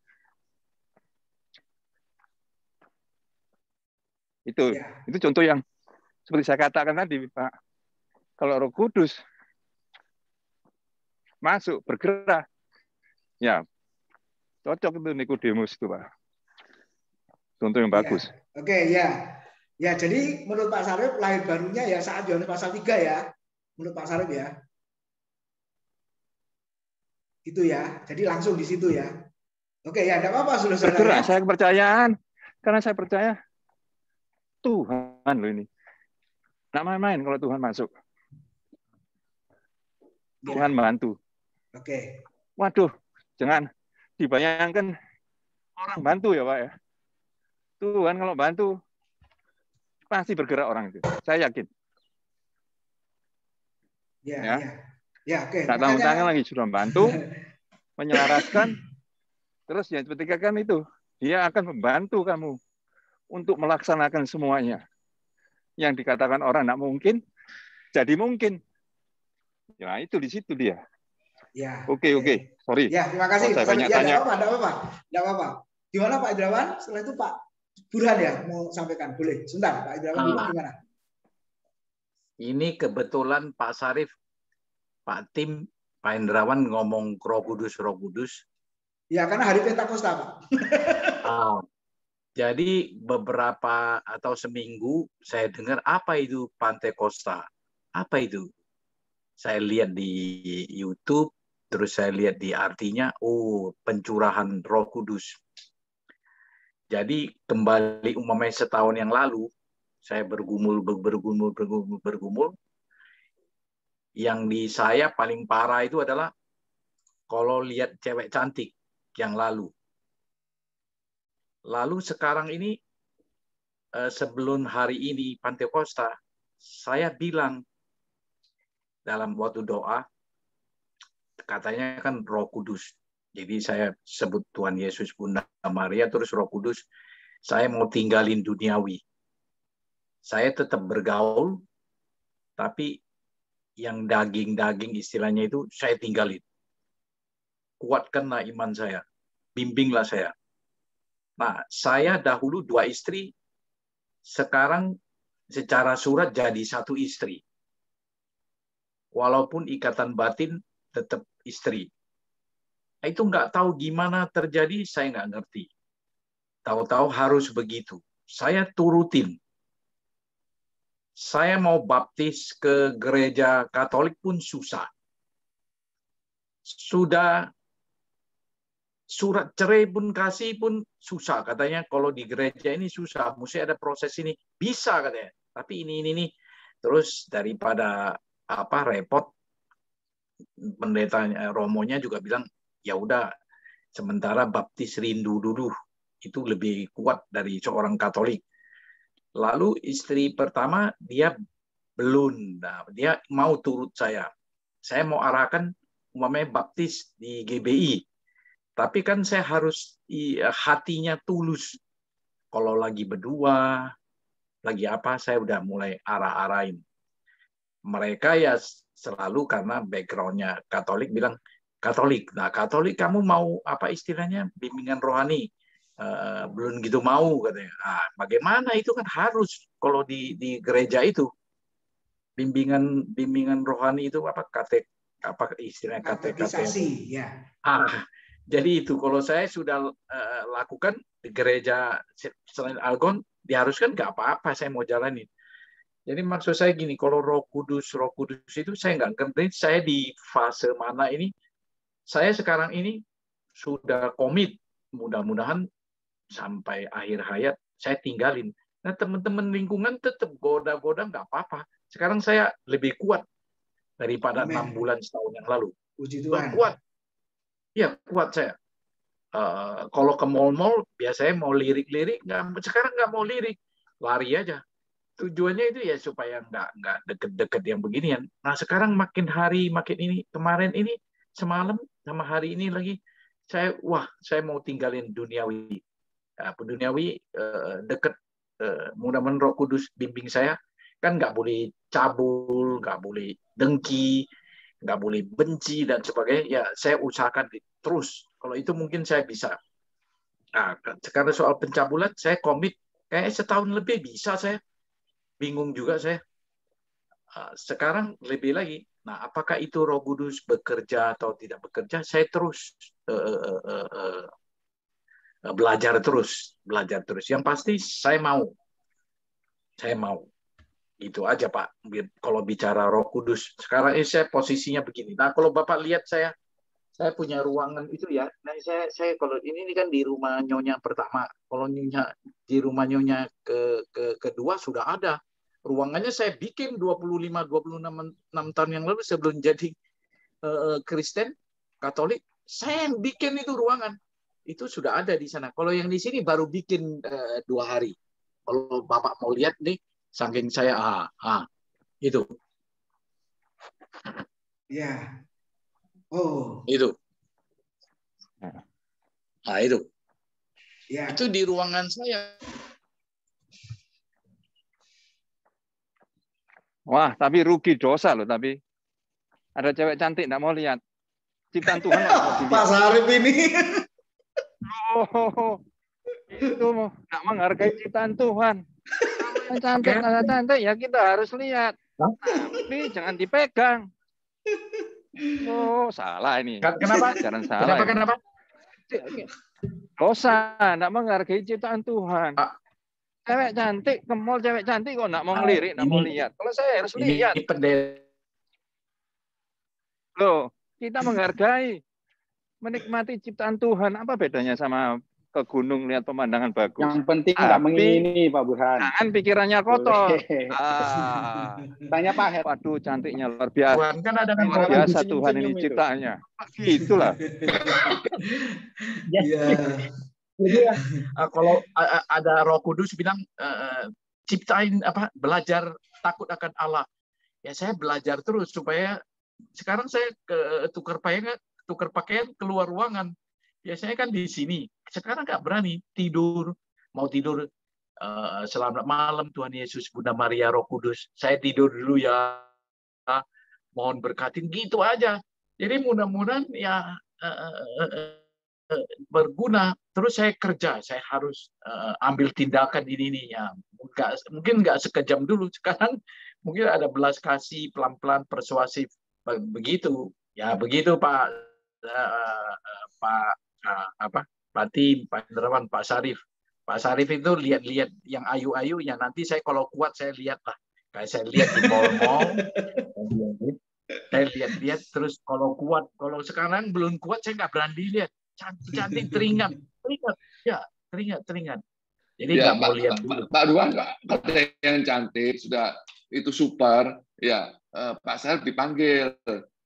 Itu contoh yang seperti saya katakan tadi, Pak. Kalau Roh Kudus masuk, bergerak, ya cocok itu Nikodemus itu, Pak. Contoh yang bagus. Oke, ya. Ya, jadi menurut Pak Sarip lahir barunya ya saat Yohanes pasal 3 ya. Menurut Pak Sarip ya. Itu ya. Jadi langsung di situ ya. Oke, ya enggak apa-apa saudara. Bergerak, saya kepercayaan. Karena saya percaya Tuhan loh ini. Nggak main-main kalau Tuhan masuk. Tuhan bantu. Oke. Waduh, jangan dibayangkan orang bantu ya, Pak ya. Tuhan kalau bantu pasti bergerak orang itu. Saya yakin. Ya. Oke. Tak tanggung-tanggung lagi sudah bantu, menyelaraskan. Terus yang ketiga kan itu, dia akan membantu kamu untuk melaksanakan semuanya. Yang dikatakan orang tidak mungkin, jadi mungkin. Ya itu di situ dia. Ya. Oke. Sorry. Ya, terima kasih. Saya banyak tanya. Tidak apa-apa. Gimana Pak Idrawan? Setelah itu Pak Burhan ya mau sampaikan. Boleh. Sebentar, Pak Idrawan dulu gimana? Ini kebetulan Pak Sarif, Pak Tim, Pak Indrawan ngomong Roh Kudus. Ya, karena hari Pentakosta, Pak. Jadi beberapa atau seminggu saya dengar apa itu Pentakosta? Apa itu? Saya lihat di YouTube, terus saya lihat di artinya, pencurahan Roh Kudus. Jadi kembali umpamanya setahun yang lalu, saya bergumul, yang di saya paling parah itu adalah kalau lihat cewek cantik yang lalu. Lalu sekarang ini, sebelum hari ini Pantekosta, saya bilang dalam waktu doa, katanya kan Roh Kudus. Jadi saya sebut Tuhan Yesus, Bunda Maria, terus Roh Kudus. Saya mau tinggalin duniawi. Saya tetap bergaul, tapi yang daging-daging istilahnya itu saya tinggalin. Kuatkanlah iman saya. Bimbinglah saya. Nah, saya dahulu 2 istri, sekarang secara surat jadi 1 istri. Walaupun ikatan batin tetap istri. Itu nggak tahu gimana terjadi, saya nggak ngerti. Tahu-tahu harus begitu. Saya turutin. Saya mau baptis ke gereja Katolik pun susah. Sudah surat cerai pun kasih pun susah. Katanya kalau di gereja ini susah, mesti ada proses ini. Bisa katanya. Tapi ini. Terus daripada repot, pendetanya Romonya juga bilang, ya udah sementara baptis rindu dulu. Itu lebih kuat dari seorang Katolik. Lalu istri pertama dia belum, dia mau turut saya. Saya mau arahkan umpamanya baptis di GBI. Tapi kan saya harus hatinya tulus. Kalau lagi berdua, lagi apa, saya udah mulai arah-arahin. Mereka ya selalu karena background-nya Katolik bilang, Katolik. Nah, Katolik kamu mau apa istilahnya? Bimbingan rohani. Belum gitu mau katanya. Nah, bagaimana itu kan harus kalau di gereja itu bimbingan rohani itu apa istilahnya katekisasi ya. Jadi itu kalau saya sudah lakukan di gereja selain Algon diharuskan nggak apa-apa saya mau jalanin. Jadi maksud saya gini, kalau Roh Kudus itu saya nggak ngerti saya di fase mana ini. Saya sekarang ini sudah komit, mudah-mudahan sampai akhir hayat saya tinggalin. Nah, teman-teman lingkungan tetap goda-goda nggak apa-apa. Sekarang saya lebih kuat daripada 6 bulan setahun yang lalu. Puji Tuhan. Kuat. Ya, kuat saya. Kalau ke mall-mall biasanya mau lirik-lirik, sekarang nggak mau lirik, lari aja. Tujuannya itu ya supaya nggak deket-deket yang beginian. Nah, sekarang makin hari makin ini, kemarin ini semalam sama hari ini lagi saya mau tinggalin duniawi. Duniawi deket, mudah-mudahan Roh Kudus bimbing saya, kan nggak boleh cabul, nggak boleh dengki, nggak boleh benci dan sebagainya. Ya saya usahakan terus. Kalau itu mungkin saya bisa. Nah, sekarang soal pencabulan saya komit kayak setahun lebih bisa saya. Bingung juga saya. Sekarang lebih lagi. Nah, apakah itu Roh Kudus bekerja atau tidak bekerja? Saya terus belajar terus. Yang pasti saya mau. Itu aja Pak. Kalau bicara Roh Kudus. Sekarang ini saya posisinya begini. Nah, kalau Bapak lihat saya punya ruangan itu ya. Nah, saya kalau ini kan di rumah nyonya pertama. Kalau nyonya di rumah nyonya kedua sudah ada. Ruangannya saya bikin 25-26 tahun yang lalu sebelum jadi Kristen Katolik. Saya bikin itu ruangan. Itu sudah ada di sana. Kalau yang di sini baru bikin 2 hari. Kalau Bapak mau lihat nih, saking saya itu. Ya. Oh. Itu. Nah, itu. Ya. Itu di ruangan saya. Wah, tapi rugi dosa loh, tapi ada cewek cantik nggak mau lihat. Ciptaan Tuhan Pak Sarip ini. Itu nggak menghargai ciptaan Tuhan. Cantik ya kita harus lihat. Tapi jangan dipegang. Oh, salah ini. Kenapa? Ajaran salah. Kenapa? Dosa, nggak menghargai ciptaan Tuhan. Cewek cantik, ke mall cewek cantik kok nggak mau ngelirik, nggak mau lihat. Kalau saya harus lihat. Loh, kita menghargai, menikmati ciptaan Tuhan. Apa bedanya sama ke gunung lihat pemandangan bagus. Yang penting nggak mengingini Pak Burhan. Jangan pikirannya kotor. Tanya Pak Het. Waduh, cantiknya luar biasa. Tuhan kan ada kan Luar biasa Tuhan ini ciptaannya. Itulah. Iya. Jadi kalau ada Roh Kudus bilang ciptain apa, belajar takut akan Allah. Ya saya belajar terus supaya sekarang saya tukar pakaian keluar ruangan. Biasanya kan di sini. Sekarang nggak berani tidur. Mau tidur selamat malam Tuhan Yesus, Bunda Maria, Roh Kudus. Saya tidur dulu ya. Mohon berkatin gitu aja. Jadi mudah-mudahan ya berguna. Terus saya kerja. Saya harus ambil tindakan ini ya. Mungkin nggak sekejam dulu. Sekarang mungkin ada belas kasih, pelan-pelan, persuasif. Begitu. Ya begitu Pak. Pak Tim, Pak Indrawan, Pak Sarif. Pak Sarif itu lihat-lihat yang ayu-ayu, ya nanti saya kalau kuat saya lihat lah. Kayak saya lihat di mall-mall, saya lihat-lihat terus kalau kuat, kalau sekarang belum kuat saya nggak berani lihat. Cantik, teringat, ya teringat. Jadi nggak mau lihat dulu. Pak Duan kata yang cantik sudah itu super, ya Pak Sarif dipanggil.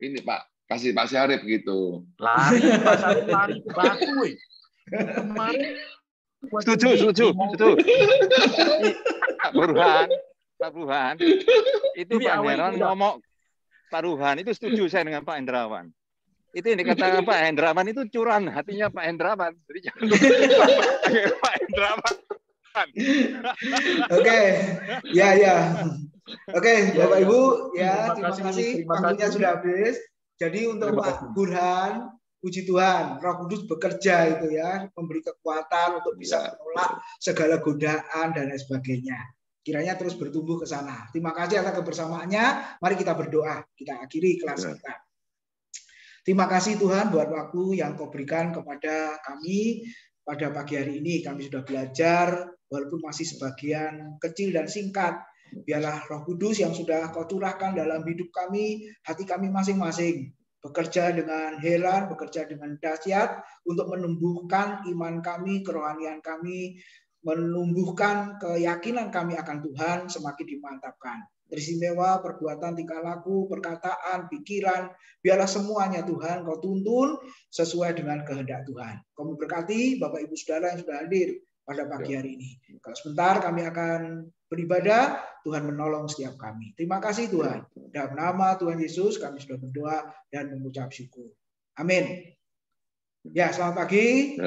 Ini Pak, kasih Pak Syarif gitu. Lari Pak Syarif, lari ke Batu. Kemarin setuju. Pak Burhan. Itu Pak Hendrawan ngomong, Pak Burhan itu setuju saya dengan Pak Hendrawan. Itu yang dikatakan Pak Hendrawan itu curahan hatinya Pak Hendrawan. Jadi jangan lupa Pak Hendrawan. Oke, ya. Oke, Bapak Ibu, ya terima kasih. Waktunya sudah habis. Jadi untuk Pak Burhan, puji Tuhan, Roh Kudus bekerja itu ya, memberi kekuatan untuk bisa menolak segala godaan dan lain sebagainya. Kiranya terus bertumbuh ke sana. Terima kasih atas kebersamaannya. Mari kita berdoa. Kita akhiri kelas kita. Terima kasih Tuhan buat waktu yang Kau berikan kepada kami pada pagi hari ini. Kami sudah belajar, walaupun masih sebagian kecil dan singkat. Biarlah Roh Kudus yang sudah Kau curahkan dalam hidup kami, hati kami masing-masing, bekerja dengan heran, bekerja dengan dahsyat untuk menumbuhkan iman kami, kerohanian kami, menumbuhkan keyakinan kami akan Tuhan semakin dimantapkan. Teristimewa perbuatan, tingkah laku, perkataan, pikiran, biarlah semuanya Tuhan Kau tuntun sesuai dengan kehendak Tuhan. Kau memberkati Bapak Ibu Saudara yang sudah hadir pada pagi hari ini. Kalau sebentar kami akan beribadah, Tuhan menolong setiap kami. Terima kasih Tuhan. Dalam nama Tuhan Yesus kami sudah berdoa dan mengucap syukur. Amin. Ya, selamat pagi.